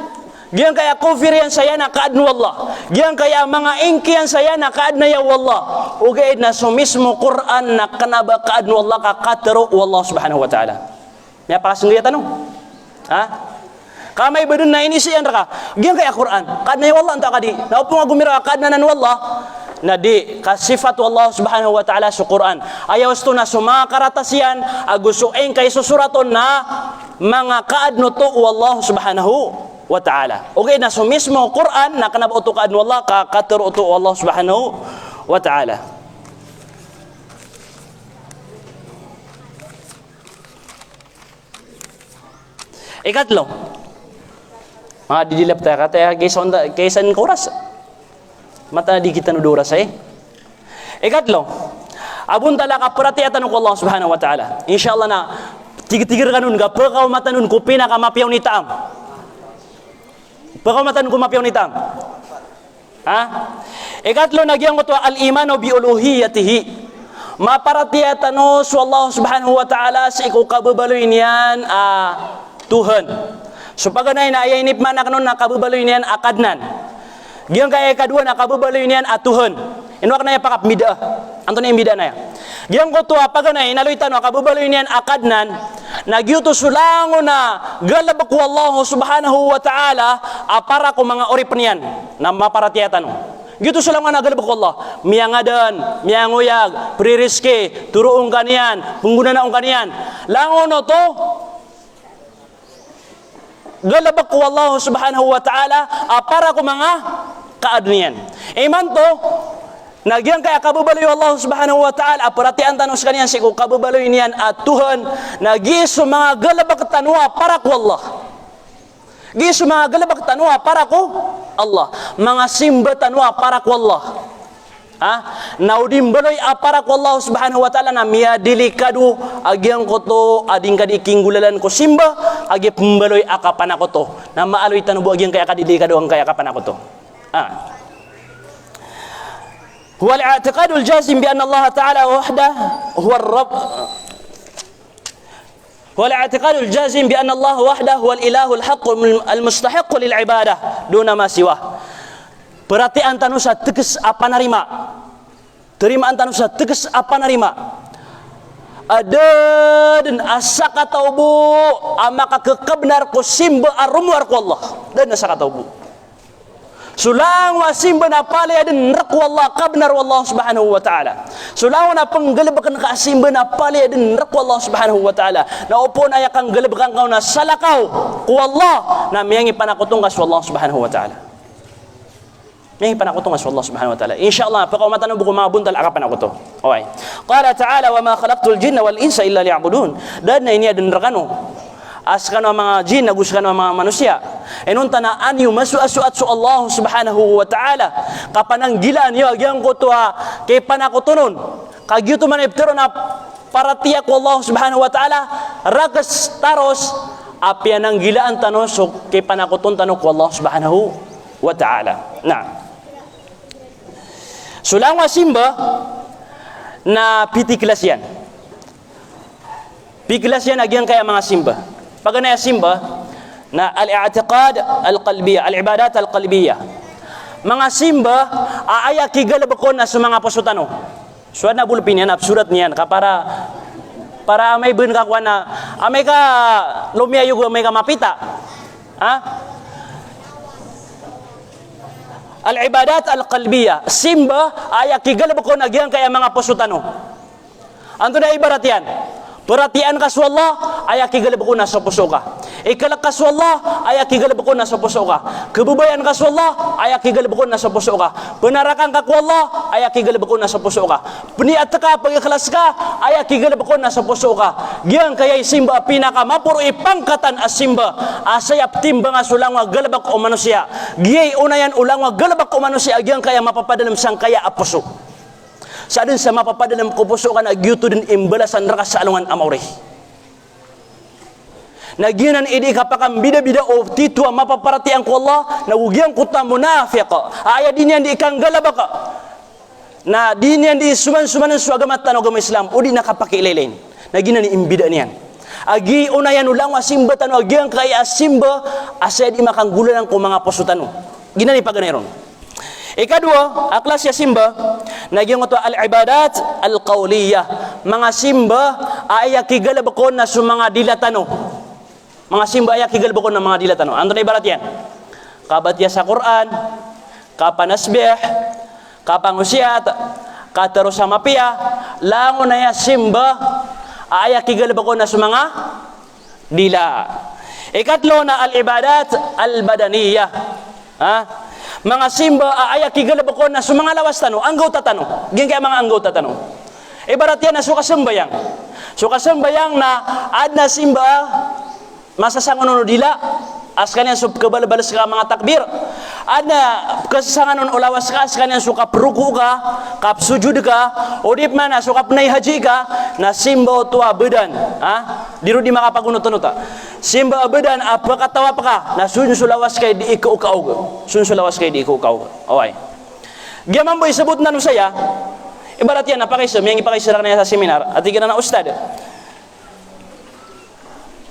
Giang kaya kufir yan saya na kaadno wallah. Giang kaya mga ingki yan saya na kaadna ya wallah. Ugay na so mismo Quran na kanaba kaadno wallah ka katero wallah subhanahu wa ta'ala. May pakasunggiya tanong. Ha? Kamay badun na ini siyan raka. Giang kaya Quran. Kaadna ya wallah anta kadi. Naupo nga gumira kaadna nan wallah. Na di kasifat Allah subhanahu wa ta'ala sa Quran. Ayaw ito na sumakaratas yan. Agusuin kay susuraton na mga kaadno to wallah subhanahu wa ta'ala. Okay na so mismo Quran na kanabuto ka adno Allah ka katero to Allah subhanahu wa ta'ala. Ikatlo, mga didilap tayo kaya kaysan kuras mata di kita nuduras Ikatlo, abun talaka perhatian ko Allah subhanahu wa ta'ala. Insyaallah na tigir-tigir kanun gapel kau mata nun kupina ka mapiaw ni taam. Pagkamatan ko mapiyaw ni Tam. Ha? Ikatlo, nagyang ko to al-imano bi uluhiyatihi. Maparatiyatan no so Allah subhanahu wa ta'ala sa ikukababaloy niyan Tuhan. So paganay na ayainip man kanon na kababaloy niyan akadnan. Giyang kaya kadua na kababaloy niyan Tuhan. Inuwak na yung pakapmida. Anto na yung mida na yan. Giyang ko to paganay naloy tanong kababaloy niyan akadnan. Nagyuto sulango na galabak ko Allah subhanahu wa ta'ala para ko mga ori paniyan na maparatiyatan no. Gitu sulango na galabak ko Allah. Miyangadan, miyanguyag, pririske, turuong kaniyan, pungguna na kaniyan. Lango no to galabak ko Allah subhanahu wa ta'ala para ko mga kaadniyan. Iman to nagyang kaya kababaloy Allah subhanahu wa ta'ala perhatian tanos kaniyan si ko kababaloy niyan at Tuhan nagiso mga galabak tanwa para ko Allah. Giso mga galabak tanwa para ko Allah. Mga simba tanwa para ko Allah. Ha? Naudim baloy para ko Allah subhanahu wa ta'ala na miya delikado agyang ko to ading kadiking gulalan ko simba agi pembaloy akapan ako to na maaloy tanubo agyang kaya kadilikado ang kaya kapan ako to. هو الاعتقاد الجازم بأن الله تعالى وحده هو الرب هو الاعتقاد الجازم بأن الله وحده هو الإله الحق المستحق للعبادة دون ما سواه. Perhatian tanusa tegas apa narima. Terimaan tanusa tegas apa narima. Ada dan asaka taubu amaka kekebenar ko simba arumwar ko Allah dan asaka taubu. Sulang wasimba na pali adin rak wallah kabnar wallah subhanahu wa ta'ala. Sulang na penggelebakan ka simba na pali adin rak wallah subhanahu wa ta'ala. Na upon ay kang gelebakan kau na salakaw ku wallah na miyangi panakutong kas wallah subhanahu wa ta'ala. Miyangi panakutong kas wallah subhanahu wa ta'ala. Insyaallah pagkamatan buku mga buntal akapan ako to. Okay. Qala ta'ala wa ma khalaqtul jinna wal insa illa liya'budun. Dan na ini adin rakano. Askan wa mga jin naguskan wa mga manusia. Enunta na anyo masuasuat su Allah subhanahu wa ta'ala kapanang gilaan yo agyang ko to kay panakutunon kagyuto man ibtero na paratiya ko Allah subhanahu wa ta'ala ragas taros apyan ang gilaan tanos so kay panakuton tanong ko Allah subhanahu wa ta'ala. Na sulang wasimba na pitiklas yan. Piklas yan agyang kaya mga simba. Paganaya simba na al-i'tiqad al-qalbiyya, al-ibadat al-qalbiyya. Mga simba aaya kigalabakon na sa mga pasutano. Suad na bulpin yan, surat niyan ka para may bun ka kuha na may ka lumiyayo may ka mapita. Ha? Al-ibadat al-qalbiyya. Simba aaya kigalabakon agyan kaya mga pasutano. Anto na ibarat yan? Perhatian ka sa Allah, ay kigalab ko na sa puso ka. Ikalak ka sa Allah, ay kigalab ko na sa puso ka. Kebubayan ka sa Allah, ay kigalab ko na sa puso ka. Penarakan ka ko Allah, ay kigalab ko na sa puso ka. Peniat ka, pag-ikhlas ka, ay kigalab ko na sa puso ka. Giyang kaya'y simba pinaka mapuro ipangkatan as simba. Asayap timba nga sulang wa galabak o manusia. Giya'y unayan ulang wa galabak o manusia. Giyang kaya mapapadalam sang kaya a puso. Sa din sa mapapadalam ko puso ka nagyuto din imbalasan rakas sa alungan amawri. Nagyunan idi kapakam bida-bida o titwa mapaparatian ko Allah na ugyang kuta munafiq. Aya din yan di ikang galabaka. Na din yan di suman-sumanan su agamat tanong agama Islam o di nakapakilalain. Nagyunan ni imbida niyan. Agi unayan ulang wa simba tanu agi ang kaya simba asa di makang gulan ko mga poso tanu. Gina ni paganayron. Ikadua, aklas ya simba nagyang ito al-ibadat al-qawliyah. Mga simba ay kigalabakon na sa mga dilatano. Mga simba ay kigalabakon na mga dilatano. Ano na ibarat yan? Kabatya sa Quran, kapanasbih, kapangusiat, kataro sa mapia, lango na ya simba ay kigalabakon na sa mga dila. Ikatlo na al-ibadat al-badaniyah. Mga simba ay kigalabakon na sa mga lawas tano, anggota tano. Gin kaya mga anggota tano. Ibarat yan na sukasambayang. Sukasambayang na ad na simba masasangon no dila as kanyan sub kabal-balas ka mga takbir. Ad na kasasangan no lawas ka as kanyan suka pruku ka, kap sujud ka, o di man suka pnay haji ka na simba tua bedan. Diru di makapagunot-unota. Simba bedan apa katawa pa ka na sun sulawas kay di ikaw-kaw. Sun sulawas kay di ikaw-kaw. Okay. Giyaman boy sabot na no saya. Ibarat yan, napakaisam, yung ipakaisara na sa seminar, at ikan na ustad.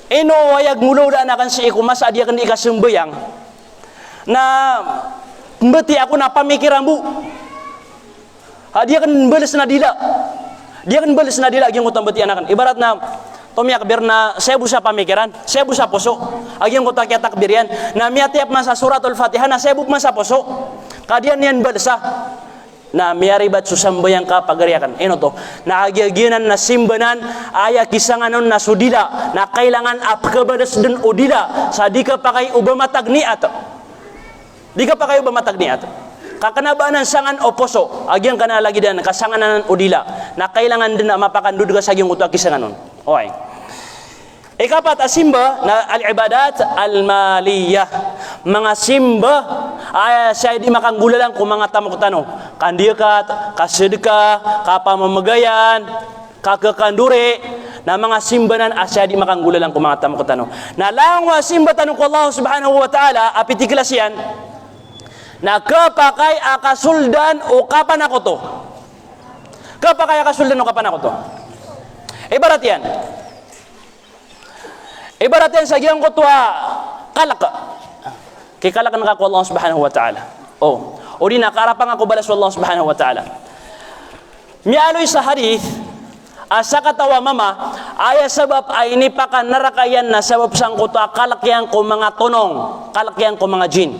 Ino, wayag mulaw na kan si iku, mas adya kan di ikasumbayang, na mbati ako na pamikiran bu. Dia kan balas na dila. Dia kan balas na dila, agyang utang bati anakan. Ibarat na, tomiyak bir na, saya busa pamikiran, saya busa poso. Agyang utang kaya takbir yan, na miyatiap masa suratul Fatihah, na saya buk masa poso. Kadian yan balasa. Na miyaribat susambayang ka pagariakan ino to na agyaginan na simbanan aya kisanganon na sudila na kailangan apkabadas den udila sa di ka pakay ubamatag niat di ka pakay ubamatag niat kakanabanan sangan oposo agyang kana lagi dan kasanganan udila na kailangan din na mapakandud ka sa agyang utak kisanganon okay. Ikapat asimba na al-ibadat al-maliyah. Mga simba ay siya di makanggulalang kung mga tamok tano. Kandikat, kasedka, kapamamagayan, kakakandure na mga simbanan asya di makanggulalang kung mga tamok tano. Na lang wa simba tanong ko Allah subhanahu wa ta'ala apitiklas yan na kapakay akasuldan o kapan ako to. Kapakay akasuldan o kapan ako to. Ibarat yan. Ibarat yan sa giyang kutwa kalak. Kikalak na kako Allah subhanahu wa ta'ala. O di nakarapang ako balas Allah subhanahu wa ta'ala. Mialoy sa hadith, asa katawa mama, aya sabab ay inipakan narakayan na sabab sang kutwa kalakyan ko mga tunong, kalakyan ko mga jin.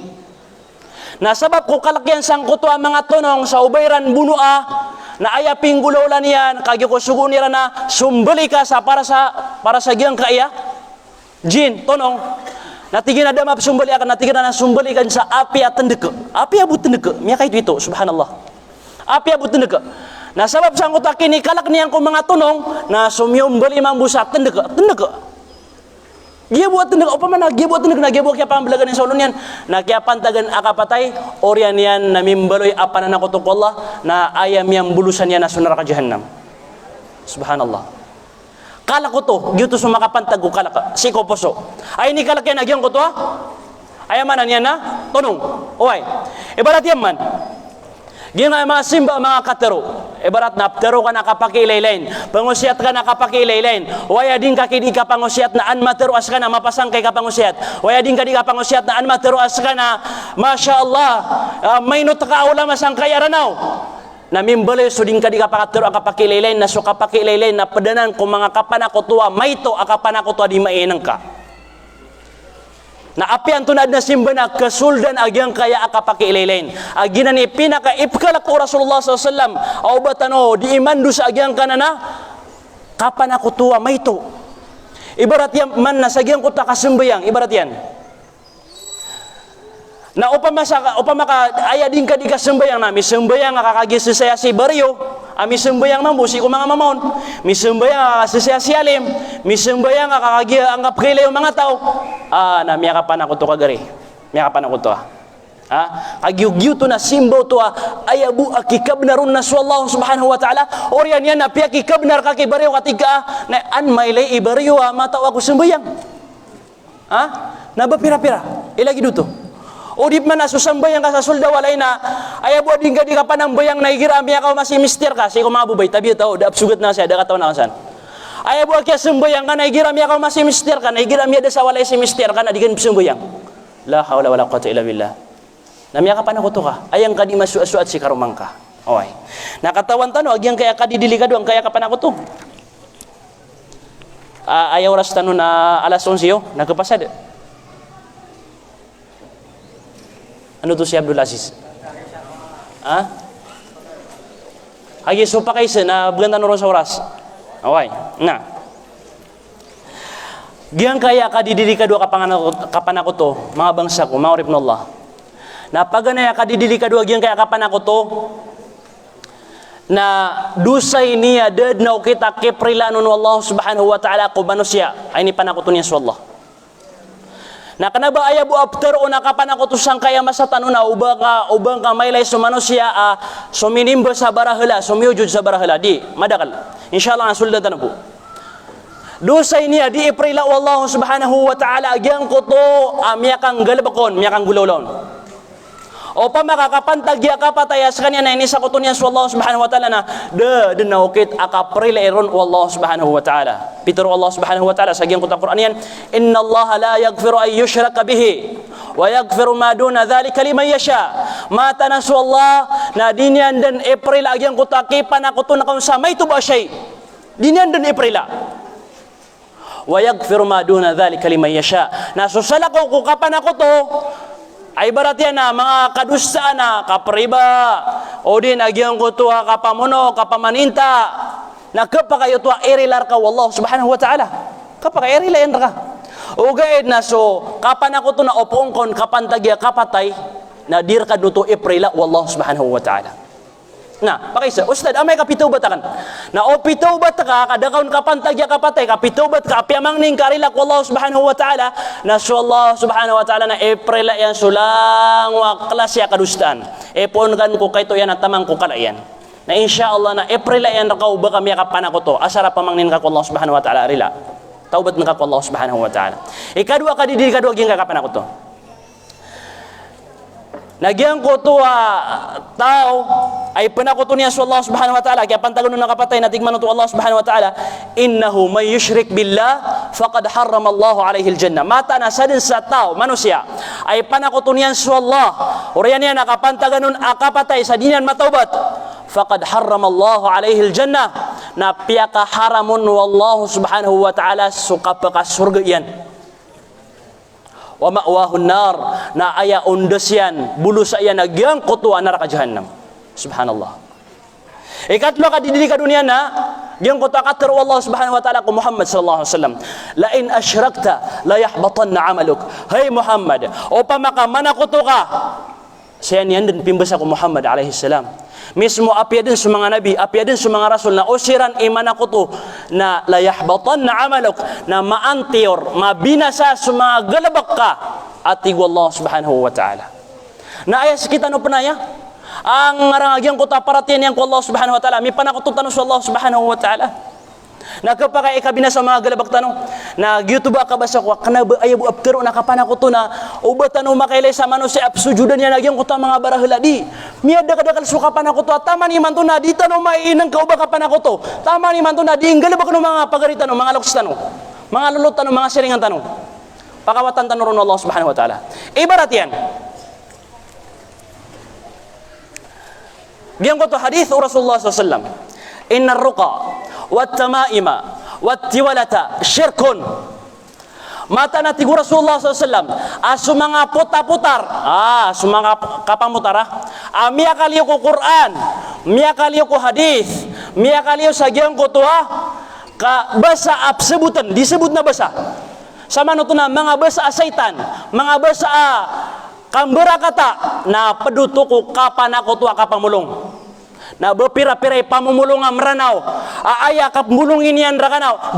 Na sabab ko kalakyan sang kutwa mga tunong sa ubayran bunua, na aya pinggulaulan yan, kagyo ko sugunira na sumbali ka sa para sa giyang kaya, jin, tonong, natigin na damap sumbali akan, natigin na sumbali kan sa api at tendeke, api abut tendeke, miya kahit ito, subhanallah, api abut tendeke, na sabab sang utak ini kalak niyang ko mga tonong, na sumyumbali mambusa tendeke, dia buat tendeke, apa mana, dia buat tendeke, na dia buat kaya pambelagan yang saulun yan, na kaya pantagan akapatay, orian yan, na mimbaloy apa na nakutuk Allah, na ayam yang bulusan yan na sunar ka jahannam, subhanallah. Kalak ko to, gitu sumakapantag ko kalak, siko poso. Ay ni kalak yan, agyang ko to ha? Ay manan yan na, tonong. Uway, ibarat yan man. Gyan nga mga simba, mga katero. Ibarat na, aptero ka nakapakilaylain. Pangusiat ka nakapakilaylain. Waya din ka kidi ka pangusiat na anmatero as ka na, mapasang kay ka pangusiat. Waya din ka di ka pangusiat na anmatero as ka na, Masya Allah, may nutakaula masang kaya ranaw. Na mimbali so din ka di kapakatero akapakilaylain na so kapakilaylain na padanan kung mga kapanakotua mayto akapanakotua di mainang ka na apian tunad na simba na kasuldan agyang kaya akapakilaylain aginan ni pinaka ipkalak ko Rasulullah SAW o batano di imandu sa agyang kanana kapanakotua mayto ibarat yan man na sa agyang kuta kasimbayang ibarat yan na upama ka aya din ka di ka sembayang na mi sembayang kakagi sesaya si baryo ami sembayang mambusi ko mga mamon mi sembayang sesaya si alim mi sembayang kakagi anggap kile yung mga tao na miya kapan ako to kagari miya kapan ako to kagyugyu to na simbo to aya bu akikabnar na Allah subhanahu wa ta'ala orian yan na piya kikabnar kaki baryo katika na an mailay ibaryo mataw ako sembayang naba pira-pira ilagi duto o di man nasusambayang ka sa sulda walay na ay buat din ka di ka pa ng bayang naigira miya ka masih mister ka si ko mabubay tabi tao daap sugat na siya da kataw na kasan Ay buat kaya semboyang kan ay gira miya kau masih mister kan ay gira miya desa walay si mister kan adigan semboyang. La haula wala quwwata illa billah. Namya ka pana ko to ka. Ayang kadi masuat-suat si karumangka. Oy. Nakatawan tano agyang kaya kadi dili ka doang kaya ka pana ko to. Ayaw oras tano na alas 11 yo nagkapasad. Ano to si Abdul Aziz? Ha? Agi so pa kaysa na bulan tano ron sa oras. Okay. Nah. Giyang kaya kadidili ka dua kapan ako to, mga bangsa ko, mga orip na Allah. Na paganaya kadidili ka dua giyang kaya kapan ako to, na dusay niya dad na kita kiprilano no Allah subhanahu wa ta'ala ko manusia, ay ni panakuto niya sa Allah. Na kanaba ayabu after o nakapan ako to sang kaya masatano na ubang ka maylay sa manusia suminimba sa barahela, sumiyujud sa barahela, di, madakal. Insyaallah ang suldan po. Dosay niya di iprila Allah subhanahu wa ta'ala agyang ko to miyakang galabakon, miyakang gulolon. O pa makakapantag ya kapatayas kanya na inisa ko to niya sa Allah subhanahu wa ta'ala na de naukit akaprila iron Allah subhanahu wa ta'ala. Pitero Allah subhanahu wa ta'ala sa agyang ko ta Quran yan, inna Allah la yaghfiru ay yushraka bihi wa yaghfiru ma duna dhalika liman yasha. Mata na sa Allah na dinyan dan iprila agyang ko ta kipan ako to na kung sa may tuba siya. Dinyan dan iprila. Wa yaghfiru ma duna dhalika liman yasha. Nasusala ko kung kapan ako to ay barat yan na mga kadusta na kapriba o din agyang ko to kapamuno kapamaninta na kapakayo to irilar ka wallahu subhanahu wa ta'ala kapaka irilayan ka o gaid na so kapan ako to na opong kon kapan tagya kapatay na dir ka duto iprila wallahu subhanahu wa ta'ala. Na, pakisa, Ustad, amay kapitaw batakan. Na o pitaw bat ka, kadakaon kapan tagya kapatay, kapitaw bat ka, apyamang ning karilak wallahu subhanahu wa ta'ala, na so Allah subhanahu wa ta'ala na eprela yan sulang wa klasya kadustaan. Epon kan ko kay to yan at tamang ko kalayan. Na insyaallah na eprela yan rakaw ba kami kapan ako to, asara pamangnin ka ko Allah subhanahu wa ta'ala arila. Taubat na ka ko Allah subhanahu wa ta'ala. Ikadua kadidi kadua gyang kapan ako to. Nagyang ko to tao ay panakuto niya sa Allah subhanahu wa ta'ala kaya pantagon na kapatay na tigman to Allah subhanahu wa ta'ala innahu may yushrik billah faqad harrama Allahu alayhi al-jannah. Mata na sa din sa tao manusia ay panakuto niya sa Allah uriyan niya nakapantagon kapatay sa dinyan mataubat faqad harrama Allahu alayhi al-jannah na piyaka haramun wallahu subhanahu wa ta'ala sukapaka surga yan. Wa ma'wahun nar na aya undes yan bulus aya nagyang kutuan neraka jahannam. Subhanallah. Ikatlo kadidili ka dunia na gyang kutu akater Allah subhanahu wa ta'ala ko Muhammad sallallahu alaihi wasallam la in asyrakta la yahbatanna amaluk. Hai Muhammad o pamakamana kutu ka siya niyan din pimbas ako Muhammad alaihi salam. Mismo apya din sa mga nabi, apya din sa mga rasul na usiran iman ako to na layahbatan na amalok na maantiyor, mabinasa sa mga galabak ka at tigwa Allah subhanahu wa ta'ala. Na ayas kita no panaya, ang ngarangagyan ko ta paratiyan yan ko Allah subhanahu wa ta'ala, may panakututan sa Allah subhanahu wa ta'ala. Na kapag ikabina sa mga galabak tanong, na YouTube ka ba sa kwa, kanaba ayabu aptero na kapana ko to na, uba tanong makailay sa manusia apsujudan niya nagyang ko ta mga barahila di. Miyada kadakal sukapan ako to, tama ni man to na, di tanong maiinang ka uba kapan ako to, tama ni man to na, di ang galabak ng mga pagaritan, mga loks tanong, mga lulot tanong, mga siringan tanong. Pakawatan tanong ron Allah subhanahu wa ta'ala. Ibarat yan. Diyan ko to hadith Rasulullah SAW. Inna ruqa wat-tamaima wat-tiwalata syirkun. Mata na tigur Rasulullah SAW asu mga puta-putar asu mga kapamutara miya kaliyo ko Quran miya kaliyo ko hadith miya kaliyo sa giyang ko to ka basa sebutan disebut na basa sama no to na mga basa asaitan mga basa kambera kata na peduto ko kapan ako to kapamulong na bepira-piray pamumulong ang meranaw aaya kapmulungin yan rakanaw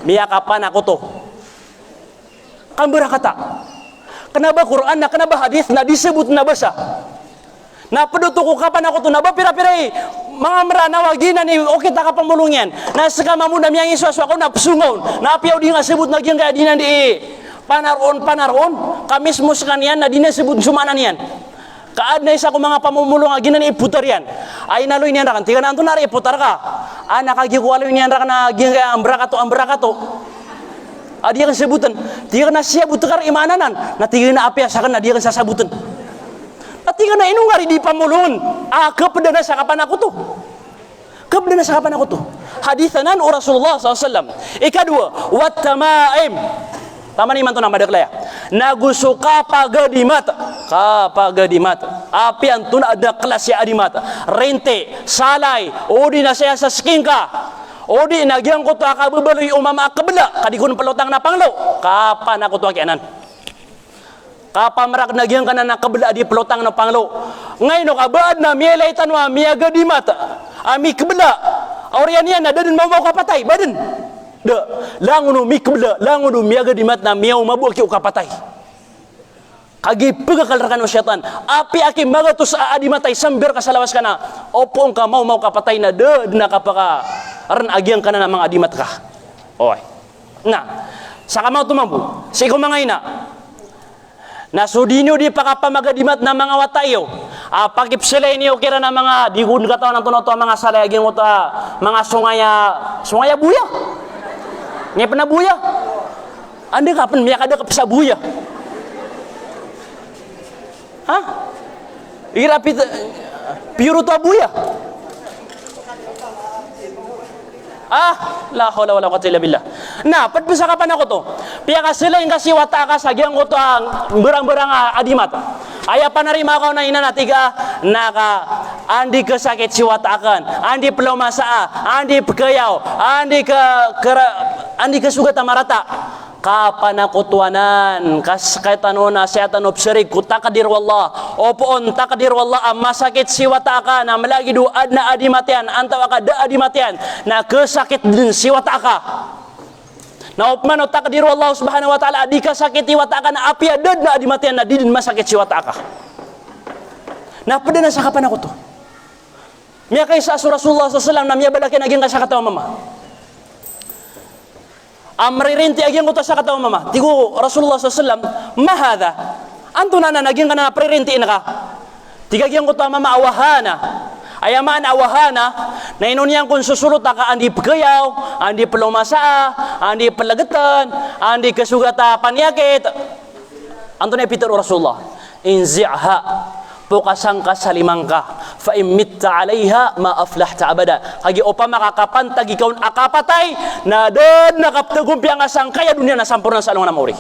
miyakapan ako to kambera kata kenapa Quran na kenapa hadis na disebut na basa na peduto ko kapan ako to na bepira-piray mga meranaw agina ni okay ta kapamulong yan na sekama mo na miyang iswaso ako na psungon na apiaw di nga sebut na gyang kaya dinan di panaron kamis mo sekanian na di na sebut sumanan yan kaad na isa ko mga pamumulong aginan iputar yan ay naloy niyan rakan tiga na anto nari iputar ka anak agi ko alam ni andra kana agi ambrakato. Dia kan sebutan, dia kan siya butukar imananan, na tiga na apya sa kan dia kan sasabutan. Na tiga na inong ngari di pamulun. Kepada sa kapan aku tuh. Kepada sa kapan aku tuh. Hadithanan Rasulullah SAW. Ikadua, wat tamaim. Tama ni man to nama dakla ya. Nagusuka pagadimat. Kapagadimat. Api antun ada kelas ya adimat. Rente, salay, odi na saya sa skingka. Odi nagyang ko to akabubaloy umama akabla kadikun pelotang na panglo. Kapan aku to akianan? Kapan merak nagyang kana nakabla di pelotang na panglo. Ngay no kabad na mielay tanwa miaga di mata. Ami kabla. Orian yan na dadin mau kapatay badan. Da langono mikabla langono miaga di mata miau mabu ki kapatay. Kagi pegakal rekan syaitan. Api aki magatus adi matay sambil kasalawas kana. Opong ka mau kapatay na de na kapaka aran agiang kana namang adimat ka. Oy. Nah, saka mau tumambu. Sigo mangaina. Nasudinyo di pakapamagadimat na mga watayo. Pakip sila ini okira na mga digun katawan ng tunoto mga salay agiang mga sungaya buya. Nya pena buya. Ande kapan miyak ada kapsa buya. Hah? Ira piuro to buya. La haula wala quwwata illa billah. Nah, patpisa kapan ako to? Piya ka sila yung kasi wata ka sa gyang ko to ang berang-berang adimat. Aya panarima ko na inanatiga naka andi ke sakit si watakan, andi pelomasa, andi pekeyaw, andi ke sugat amarata. Kapan ako tuanan kaskaitanona seatan obserik ku takadir wallah opoon takadir wallah masakit si wataka na malagi du adna adimatian antaw ka da adimatian na kesakit din si wataka na opmano takadir wallah subhanahu wa ta'ala di kasakiti wataka na api adad na adimatian na didin masakit si wataka na pada na sa kapan ako to miya kay sa Rasulullah sallallahu na miya balaki naging kasakatawa mama amririnti agiang ko to sa katawa mama. Tigo Rasulullah SAW, mahada. Anto na naging ka na pririnti na ka. Tiga agiang ko to mama awahana. Ayamaan awahana. Na inunyan kung susulot ka, andi pagayaw, andi pelomasa, andi pelagatan, andi kasugata panyakit. Anto na ipitaro Rasulullah. Inzi'ha. Pokasang ka sa limangka fa imitta alaiha ma aflahta abada kagi opa makakapantag ikaw akapatay na den nakaptagumpi ang asang kaya dunia na sampurna sa along na mauri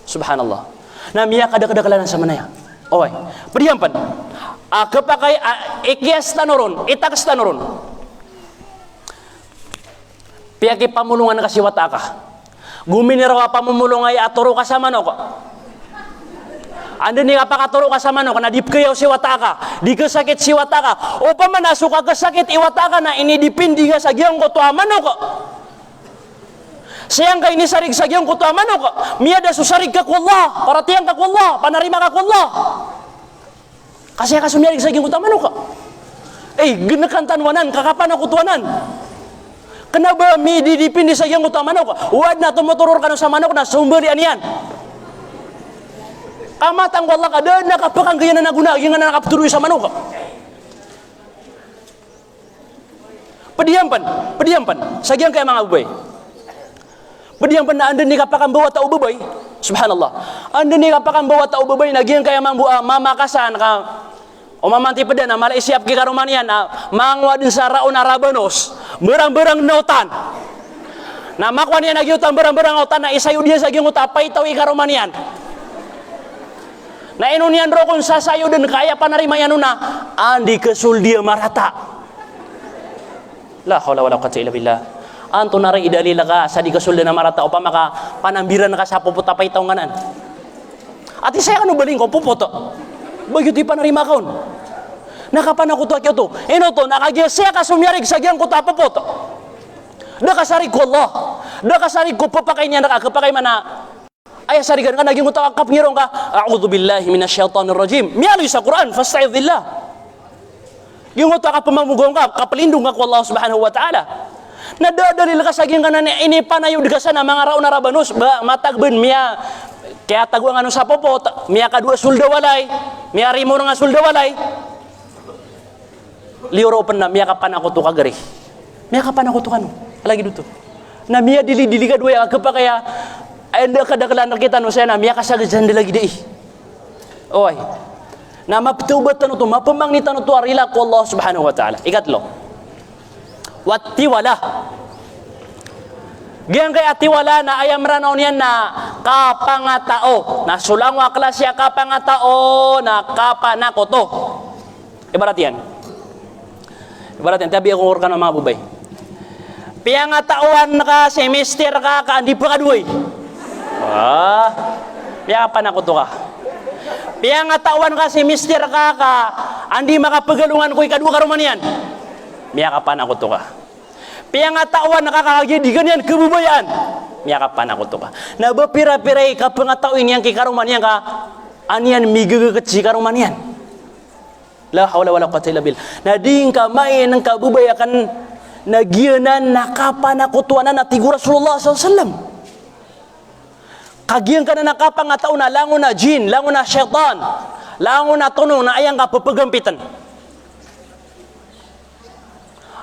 subhanallah na miya kada-kadakalan sa manaya oy padiampan kapakay ikyas tanoron itakas tanoron piyaki pamulungan kasi wataka guminirawa pamumulungay aturo ka sa manok anda ni apakaturo ka sa manok na dipkayaw si wataka di kesakit si wataka o pamanasok ka kesakit iwataka na inidipindi ka sa giyang ko to manok sayang ka inisarig sa giyang ko to manok miyada susarig ka ku Allah paratiyan ka ku Allah panarima ka ku Allah kasi ka sumiyarig sa giyang ko to manok genekan tanwanan kakapan ako tuanan kenapa mi didipindi sa giyang ko to manok wad na tumuturur ka sa manok na sumber anian kamatang wallah kada nakapakang gaya na naguna yung na nakaptuloy sa manok pediampan sagyang kaya mga ubay pediampan na anda ni kapakang bawa tao ubay subhanallah anda ni kapakang bawa tao ubay nagyang kaya mamakasan ka o mamanti peda na Malaysia ki karumanian na mangwa din sa raon arabanos berang-berang nautan na makwan niya nagyutan berang-berang nautan na isayo dia sagyang utapay tao ikarumanian na inunian ro kung sasayo din kaya panarima yan na andi kesul dia marata la haula wala quwwata illa billah anto na rin idalila ka sa di kesul dia marata o pa maka panambiran ka sa puputa pay taunganan ati saya kan ubaling ko puputo bagyuti panarima kaon nakapan ako to akyo to ino to nakagya siya ka sumyarig sa gyang ko ta puputo da kasarig ko Allah da kasarig ko papakay niya nakakapakay mana ayah sarigan kan naging utawakap ngirong ka a'udzubillahi minasyaitonir rajim mialoy sa Quran fasta'idz billah yung utawakap pamamugong ka kapalindong ka ku Allah subhanahu wa ta'ala nadadalil ka saging kanan ini panayo digasan na mga raon na rabanus matagben miya kaya tagwa nga sa popot miya kadua sulda walay miya rimo nga sulda walay liuro pen na miya kapan ako to kagari Miya kapan ako to kano? Lagi dito. Na miya dili-dili ka duwa ka pa kaya anda kadakalan kita no saya na miya kasagajan lagi deh. Oy. Na maptubatan to, mapamangnitan to arila ko Allah Subhanahu wa ta'ala. Ikatlo. Wattiwala. Giyang kay atiwala na ayam ranaw niyan na kapangatao. Na sulangwa klasya kapangatao na kapanakoto. Ibarat yan. Ibarat yan. Tabi ako urkan ng mga bubay. Piyangatawan ka, semester ka, hindi pa kaduay. Piya panakoto ka. Piyangatawan ka, semester ka, hindi makapagalungan ko ikadua karuman yan. Piya panakoto ka. Piyangatawan nakakagidigan yan, kebubayan. Miyakapan ako to ka. Nabapira-piray ka pangatawin yan kikaruman yan ka. Aniyan migagakatsi karuman yan. La hawla wala quwwata illa billah. Nading ka may ng kabubayakan nagiyanan nakapanakutuanan na tigur Rasulullah SAW. Kagiyan ka na nakapangataon na lango na jin, lango na syaitan, lango na tunong na ayang ka papagampitan.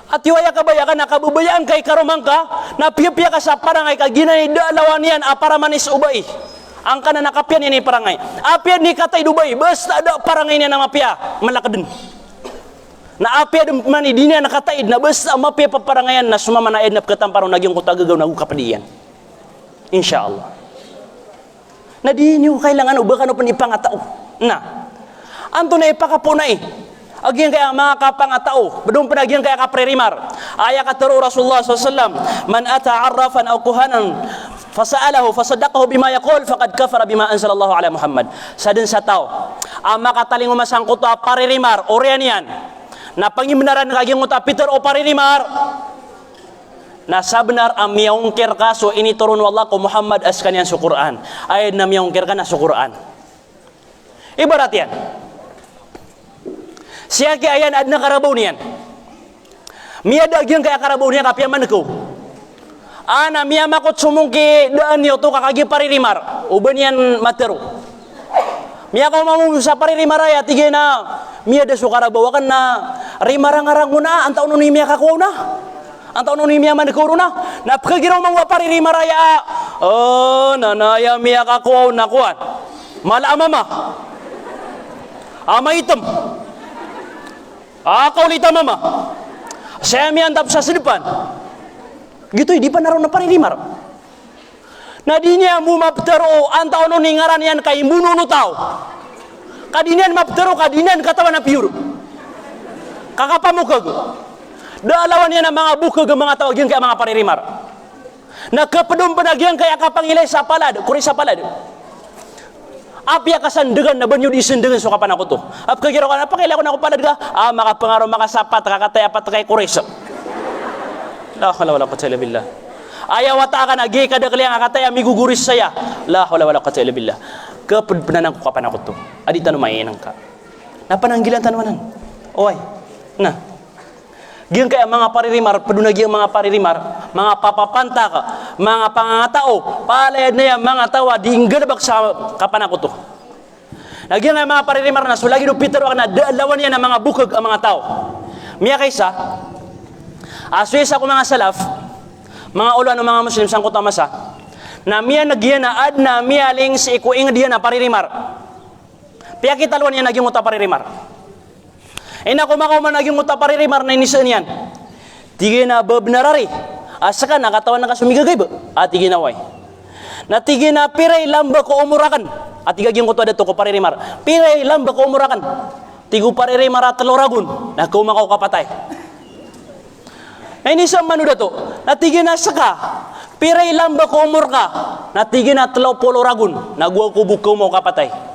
At iwaya kabayakan na kabubayaan kay karumang ka, na piya-piya ka sa parangay ka, ginay dalawan yan, para manis ubay. Ang ka na nakapian yan parangay. Apian ni katay dubay, basta ada parangay niya na mapia, malakadun. Na apia man di niya nakataid, na basta mapia paparangayan na sumama na ednap katamparong nagyong kutagagaw na kapadiyan. Insyaallah. Na di niyo kailangan ubakan o panipangatao. Na, anto na ipakapo na Agian kaya mga kapangatao, bedong penagian kaya kaprerimar. Ayat kata Rasulullah SAW, man ata arrafan aw kuhanan fasa'alahu fasaddaqahu bima yaqul faqad kafara bima anzalallahu ala Muhammad. Sadin sa tao, ama kataling umasangkot to parerimar orian yan. Na pangimbenaran kagian uta Peter o parerimar. Na sabenar am miyaungkir ka so ini turun wallah ko Muhammad askan yan sa Quran. Ayat na miyaungkir ka na sa Quran. Ibarat yan. Siya kaya ayan adna karabaw niyan. Miya dagyang kaya karabaw niya kapya man ko. Ana miya makot sumungki daan niyo to kakagi paririmar. Uban yan matero. Miya ko mamung sa paririmar ay tige na miya da su karabaw kan na rimarang-arang una antaw no ni miya kakuha na. Antaw no ni miya man ko na. Napakagiraw mga paririmar ay nanaya miya kakuha na kuan. Mala mama. Ama item. Kaulita mama. Saya miantap sa depan. Gitu di panaraw na paririmar. Na di niya mo maptaro antaw no ningaran yan kay muno no tao. Kadinian maptaro kadinian katawan na piyuro. Kakapamukag. Daalawan niya na mga bukag mga tawag yan kaya mga paririmar. Nakapedom panagyan kaya kapangilay sa palad, kuri sa palad. Apya kasandegan na banyo di sendegan so kapan ako to. Ap kagiro ka na pakila ko na ko palad ka. Makapangaro makasapat kakatay apat kay kuris. La hawla wala quwwata illa billah. Ayaw wata ka na gi kada kaliang akatay amiguguris saya. La hawla wala quwwata illa billah. Kapedpenan ko kapan ako to. Adi tanu mainang ka. Napananggilan tanuanan. Oy. Nah. Giyan kaya mga paririmar, padunagi ang mga paririmar, mga papapanta ka, mga pangangatao, palayad na yan, mga tawa, diinggalabak sa kapan ako to. Nagyan kaya mga paririmar na, so lagi do Peter wak na, daalawan yan ang mga bukag ang mga tao. Miya kaysa, aswes ako mga salaf, mga ulan ng mga Muslim, sangkot ang masa, na miya nagyan na ad na miya ling si ikuing diyan na paririmar. Piya kitalwan yan nagyang uta paririmar. Ina ko makaw man naging uta paririmar na inisan yan. Tige na babnarari. Asa ka nakatawan na kasumigagay ba? Tige na way. Na tige na piray lamba ko umurakan. Tigaging ko to adato ko paririmar. Piray lamba ko umurakan. Tigo paririmar at loragun. Na kumakaw kapatay. Na inisan manu dato. Na tige na saka. Piray lamba ko umur ka. Na tige na tlaw poloragun. Nagwa ko bukaw mo kapatay.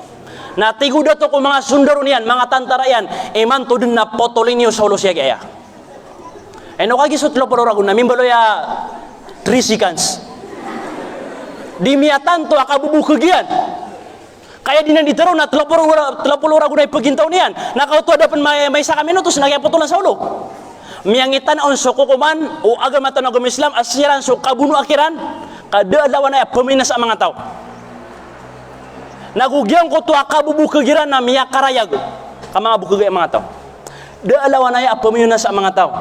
Na tigo dato ko mga sundaro niyan, mga tantara yan, iman to din na potolin niyo sa ulo siya kaya. No kagi sutlo pororagun na mimbalo ya 3 seconds. Di miya tanto akabubukag yan. Kaya di nanditaro na tlapororagun ay pagintaw niyan. Nakauto dapat may saka minutos, nagyapotolan sa ulo. Miyangitan on so kukuman, o agamatan agam Islam, asiran so kabuno akiran, kadalawan na paminas ang mga tao. Nagugyang ko to akabubukagiran na miya karayag ka mga bukagay mga tao. Daalawan ay apamiyo na sa mga tao.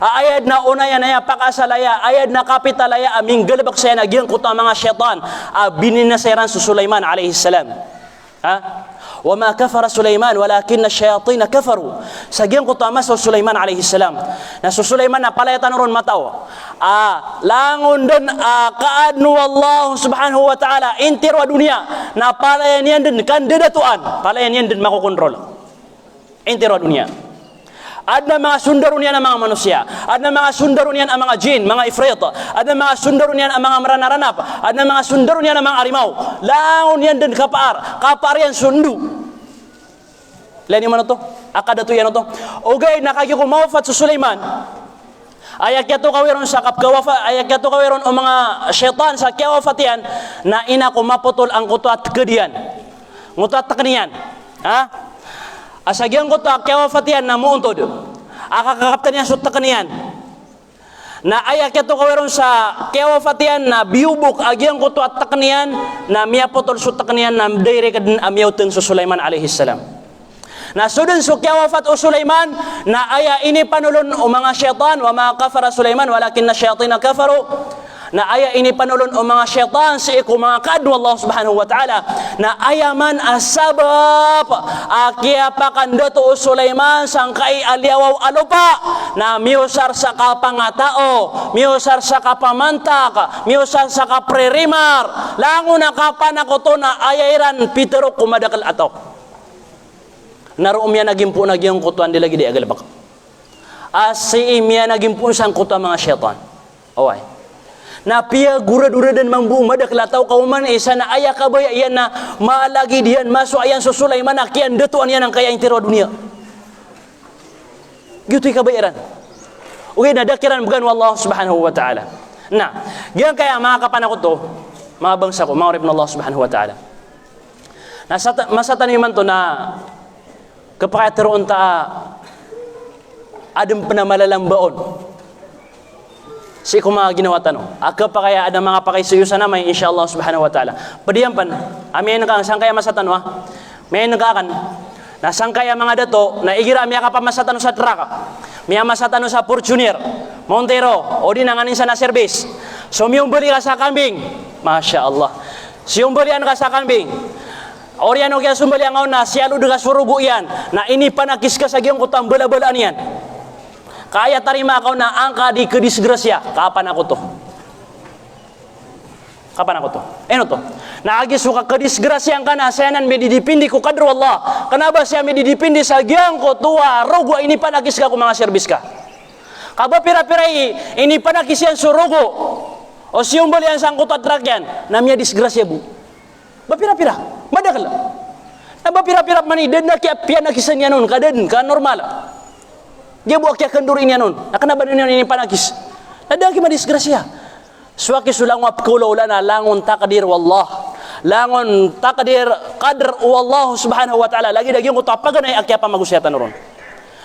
Ayad na unayan na pakasalaya, ayad na kapitalaya, aming galabak saya nagyang kuta mga syaitan, bininasairan su Sulaiman alaihi salam. وما كفر سليمان ولكن الشياطين كفروا سجين قطامة سليمان عليه السلام ناس سليمان نقلا يتنورون متاو لانgun dan kaadnu Allah subhanahu wa ta'ala intir wa dunia na pala yan din kandidatuan pala yan din makukontrol intir wa dunia. Ada mga sundaron yan ang mga manusia. Ada mga sundaron yan ang mga jin, mga ifrit. Ada mga sundaron yan ang mga maranaranap. Ada mga sundaron yan ang mga arimaw. Laon yan din kapar yan sundu. Lain mana to? Akadatu yan to. Okay, nakakikumaufat sa Sulaiman. Ayak yato kawiron sa kapkawafa, ayak yato kawiron o mga syaitan sa kawafat yan na ina kumaputol ang kutuat kedian. Ngutat takniyan. Asagyan ko ta kawafat yan na muuntod. Akakakaptan yan sutak niyan. Na ayak yato kawiron sa kawafat yan na biubok agyan ko to at takniyan na miyapotol sutak niyan na direct amyawteng sa Sulaiman alaihi salam. Na sudun su kawafat o Sulaiman na aya ini panulun o mga syaitan wa ma kafara Sulaiman walakin na syaitina kafaru. Na aya ini panulun o mga syaitan si iku mga kadwa Allah subhanahu wa ta'ala na ayaman asabab akia pakandato o Sulaiman sangkai aliawaw alupa na miusar sa kapangatao miusar sa kapamantak miusar sa kaprerimar lango na kapanakoto na ayairan pitero kumadakal atok naroon miya naging po nagyang kutuan di lagi di agalabak asi miya naging po sang kutuan mga syaitan away na pia gura-dura dan mambumadak latau kauman isa na aya kabaya iyan na malagi diyan masuk ayan sa Sulaiman akian datuan yan ang kaya intiro dunia gitu kabayaran okay na dakiran bukan wallah subhanahu wa ta'ala nah yan kaya mga kapan ako to mga bangsa ko mga rib Allah subhanahu wa ta'ala masatan naman to na kapakatiroon ta adem penamalalang baon si kuma ginawa tanong aka pa kaya ada mga pakaisuyusan na may insyaallah subhanahu wa ta'ala padiyan amin kang sangkaya masatan wa may nagakan na sangkaya mga dato na igira miya ka pa masatan sa truck miya masatan sa Fortuner Montero o di nanganin sa na service so miyong beli ka sa kambing masyaallah siyong belian ka sa kambing orian o kaya sumbali ang na siyalu daga surugo yan na ini panakis ka sa giyong kutang bala-balaan yan kaya tarima kau na angka di kedisgrasya kapan aku to eno to na agi suka kedisgrasya ang kana sayanan medidipindi ko kadro Allah kenapa saya medidipindi sa giyang ko tua rogo ini panakis ka ko mga serbis ka kaba pira-pirai ini panakis yan surugo o siyong bali ang sangkot at rakyan na miya disgrasya bu ba pira-pira madakal na ba pira-pira mani den na kaya pianakisan yan nun kaden ka normal dia buat kaya kendur ini anon. Nak kenapa ini panakis? Ada lagi madisgrasya. Suaki sulang wap kaulana langun takdir wallah. Langun takdir qadr wallah subhanahu wa ta'ala. Lagi daging ko tapagan ay akya pa magusyatan ron.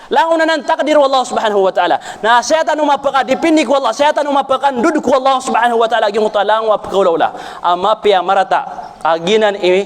Langun nan takdir wallah subhanahu wa ta'ala. Na setan umapaka dipindik wallah, setan umapakan duduk wallah subhanahu wa ta'ala lagi ko talang wap kaulala. Ama pia marata aginan ini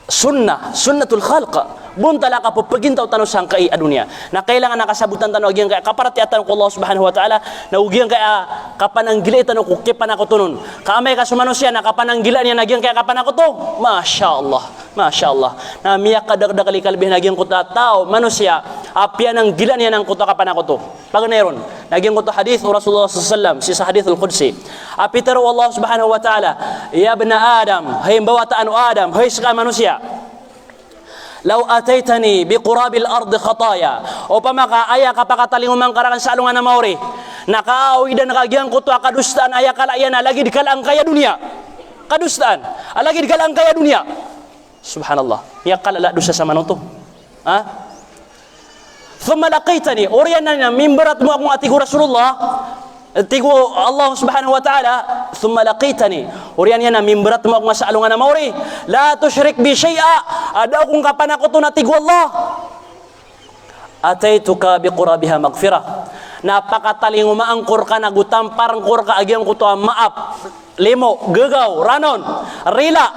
sunnatul khalq buntala ka pagpagintao tanong sangkai a dunia na kailangan nakasabutan tanong agyang kaya kaparatiatan ko Allah subhanahu wa ta'ala na ugyang kaya kapananggila tanong ko kipan ako tunon kaamay ka sumanosya na kapananggila niya nagyang kaya kapan ako to masyaallah na miyak kadagdakali kalbih nagyang kuta tao manusia apian ang gila niya ng kuta kapan ako to pagneron nagyang kuta hadith o Rasulullah sallallahu si sa hadithul qudsi apitero Allah subhanahu wa ta'ala ya bna Adam hay bawataan Adam hay sa manusia law ataitani biqurabil ardi khataya upama ka aya kapakatalinguman karangan sa alungan na maori nakaawi dan nakagyang kuto kadustaan aya kalayana lagi dikalang kaya dunia kadustaan lagi dikalang kaya dunia subhanallah ya kalala dosa sa manuto thumma laqaitani oriana na mimbarat mo akong atigo Rasulullah tigo Allah subhanahu wa ta'ala thumma laqitani urian yan na mimbarat mo akong masaalungan na mauri la tushrik bi syai'a ada akong kapan ako to na tigo Allah ataituka bi qurabiha magfirah napakataling umaangkor ka nagutampar angkor ka agyang kuto maap limo gegaw ranon rila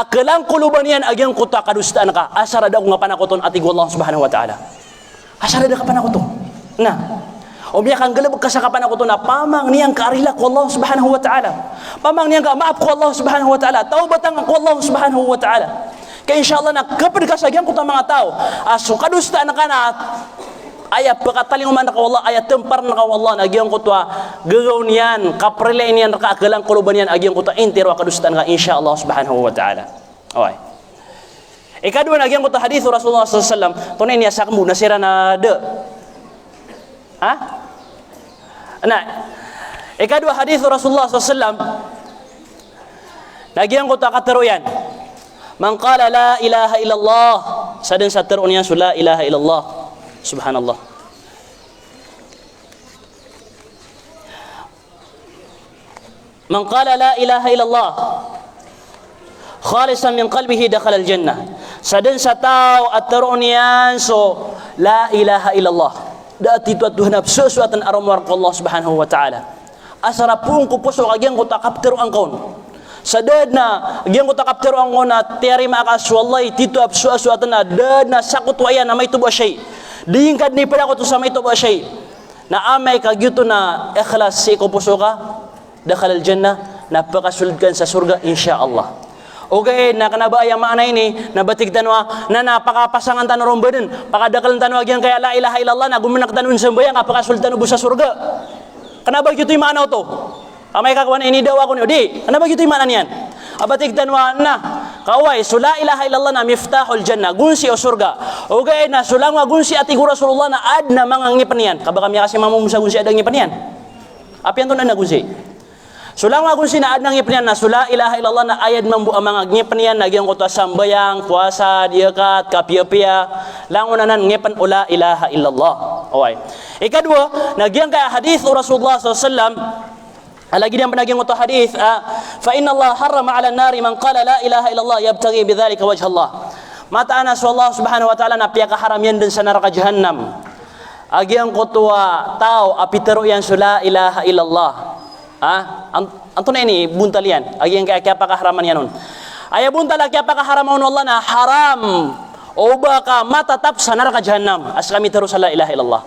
akelang kuluban yan agyang kuto kadustaan ka asar ada akong kapan ako to na tigo Allah subhanahu wa ta'ala asar ada kapan ako to Nah, Omnya kang gelebek kasakapan aku tu na pamang niyang kaarila ko Allah Subhanahu wa taala. Pamang niyang ka maaf ko Allah Subhanahu wa taala. Taubatan ko Allah Subhanahu wa taala. Kaya insyaallah na kapag kasagyan ko ta mga tao, aso kadusta na kana ayat pagkataling umanda ka Allah, ayat tempar na ka Allah, nagyang ko ta gagaw niyan, kaprile niyan nakagalang kuluban niyan, agyang ko ta intiro kadusta na ka insyaallah Subhanahu wa taala. Okay. Ikadua nagyang ko ta hadis Rasulullah sallallahu alaihi wasallam, tunay niya sakmo nasira na de. Ha? Nah, ikadua hadis Rasulullah SAW. Nagyan ko ta kataruyan. Man qala la ilaha illallah, sadin sa taruan niya la ilaha illallah. Subhanallah. Man qala la ilaha illallah khalisan min qalbihi dakhala al-jannah. Sadin sa tao at taruan niya so la ilaha illallah. Dati tu Tuhan sesuatu aramwar Allah Subhanahu wa taala. Asara pun ko puso kagyan ko takaptero ang kaon. Sadad na agyan ko takaptero ang na tiari maakas wallahi tito sesuatu na dad na sakut waya na may tubo shay. Diingkad ni pala ko to sa may tubo shay. Na amay kagyuto na ikhlas si ko puso ka dakhala al jannah napakasulod kan sa surga insyaallah. Okay, na kanabaya maanay ni nabatig tanwa na napakapasangan tanong baden pakadakalan tanwa agyan kaya la ilaha illallah na guminak tanun sembayang apakasultan ubo sa surga. Kanaba gito imanaw to? Amay kakawan ini daw ako ni di. Kanaba gito imanan yan? Abatig tanwa na kaway so la ilaha illallah na miftahul jannah gunsi o surga. Okay, na sulang wa gunsi ati Rasulullah na ad na mga ngipan yan. Kabaka miya kasi mamum sa gunsi adang ngipan yan. Apian to na gunsi. Sulang agun sinaad ng ngipnian na sula ilaha illallah na ayad mambu ang mga ngipnian nagyang kuta sambayang puasa diakat kapia-pia langunanan ngipan ula ilaha illallah. Okay. Ikadua nagyang kay hadis Rasulullah SAW lagi dia nagyang kuta hadis fa inna Allah harrama 'ala an-nari man qala la ilaha illallah yabtaghi bidzalika wajha Allah. Mata anas Allah Subhanahu wa taala na piya kaharam yan din sa neraka jahannam. Agyang kutua tao apitero yan sula ilaha illallah. Anto na ini buntalian agi yang kaya pakaharaman yan nun aya buntala kaya pakaharaman Allah na haram o baka matatap sa neraka jahannam as kami terus la ilaha illallah.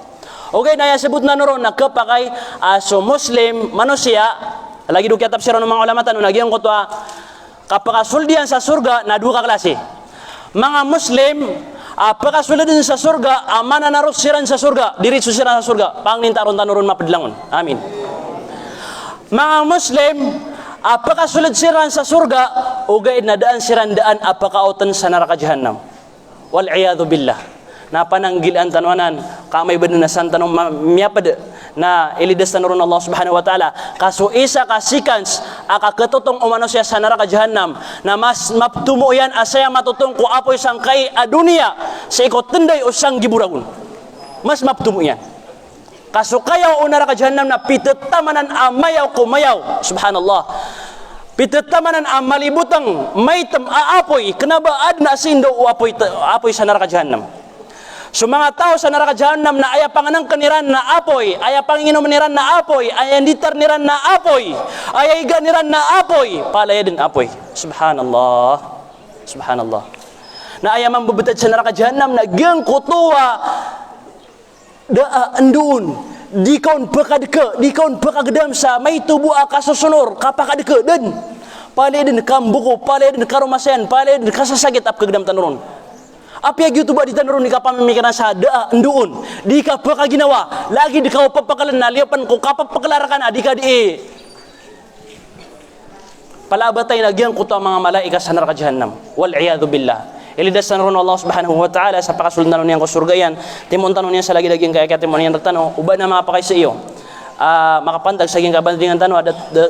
Okay na ya sebut na noron na kapakay aso muslim manusia lagi dukia tafsiran ng mga ulama tanong agi yang kutwa kapakasuldian sa surga na dua klase mga muslim pagkasulidin sa surga amana narusiran sa surga diri susiran sa surga pangnintaron tanurun mapadlangon amin. Mga Muslim, apakah sulit siran sa surga, ugay na daan siran daan apakautan sa neraka jahannam. Wal'iyadu billah. Na pananggilan tanwanan, kamay ba na santanong miyapad na ilidas tanurun Allah Subhanahu wa ta'ala. Kaso isa kasikans, akakatutong umano siya sa neraka jahannam, na mas maptumo yan asaya matutong ko apoy sangkay a dunia, sa ikot tenday o sang giburagun. Mas maptumo yan. Kaso kayaw unara ka jahannam na pitetamanan amayaw kumayaw. Subhanallah. Pitetamanan amalibutang maitam aapoy. Kenaba ad na sindo apoy sa neraka jahannam. So mga tao sa neraka jahannam na aya panganang kaniran na apoy, aya panginom niran na apoy, aya ditar niran na apoy, aya iga niran na apoy, palaya din apoy. Subhanallah. Subhanallah. Na aya mambubutad sa neraka jahannam na gyang kutuwa daa andun di kaun pakadeke di kaun pakagedam sa may tubuh akasusunor kapakadeke den pale den kambuko pale den karumasen pale den kasasagit ap kagedam tanurun api agi tuba di tanurun di kapamimikiran sa daa andun di kapakaginawa lagi di kau papakalan naliapan ko kapapakilarakan adika di palabatay nagyang kuto mga malaikat sa neraka jahannam wal iyadu billah. Ilidas na ron Allah Subhanahu wa ta'ala sa pakasulod na niyan ko surgayan. Timon tanong niyan sa lagi daging kaya timon niyan tanong uba na mga pakay sa iyo. Makapantag sa ging kabandingan tanong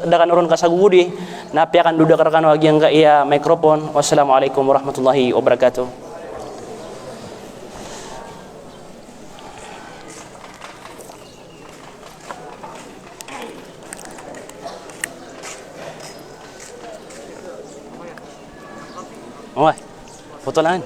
dakan ron kasagudi na piyakan duda karakan wag yang kaya mikrofon. Wassalamualaikum warahmatullahi wabarakatuh. Foto lang.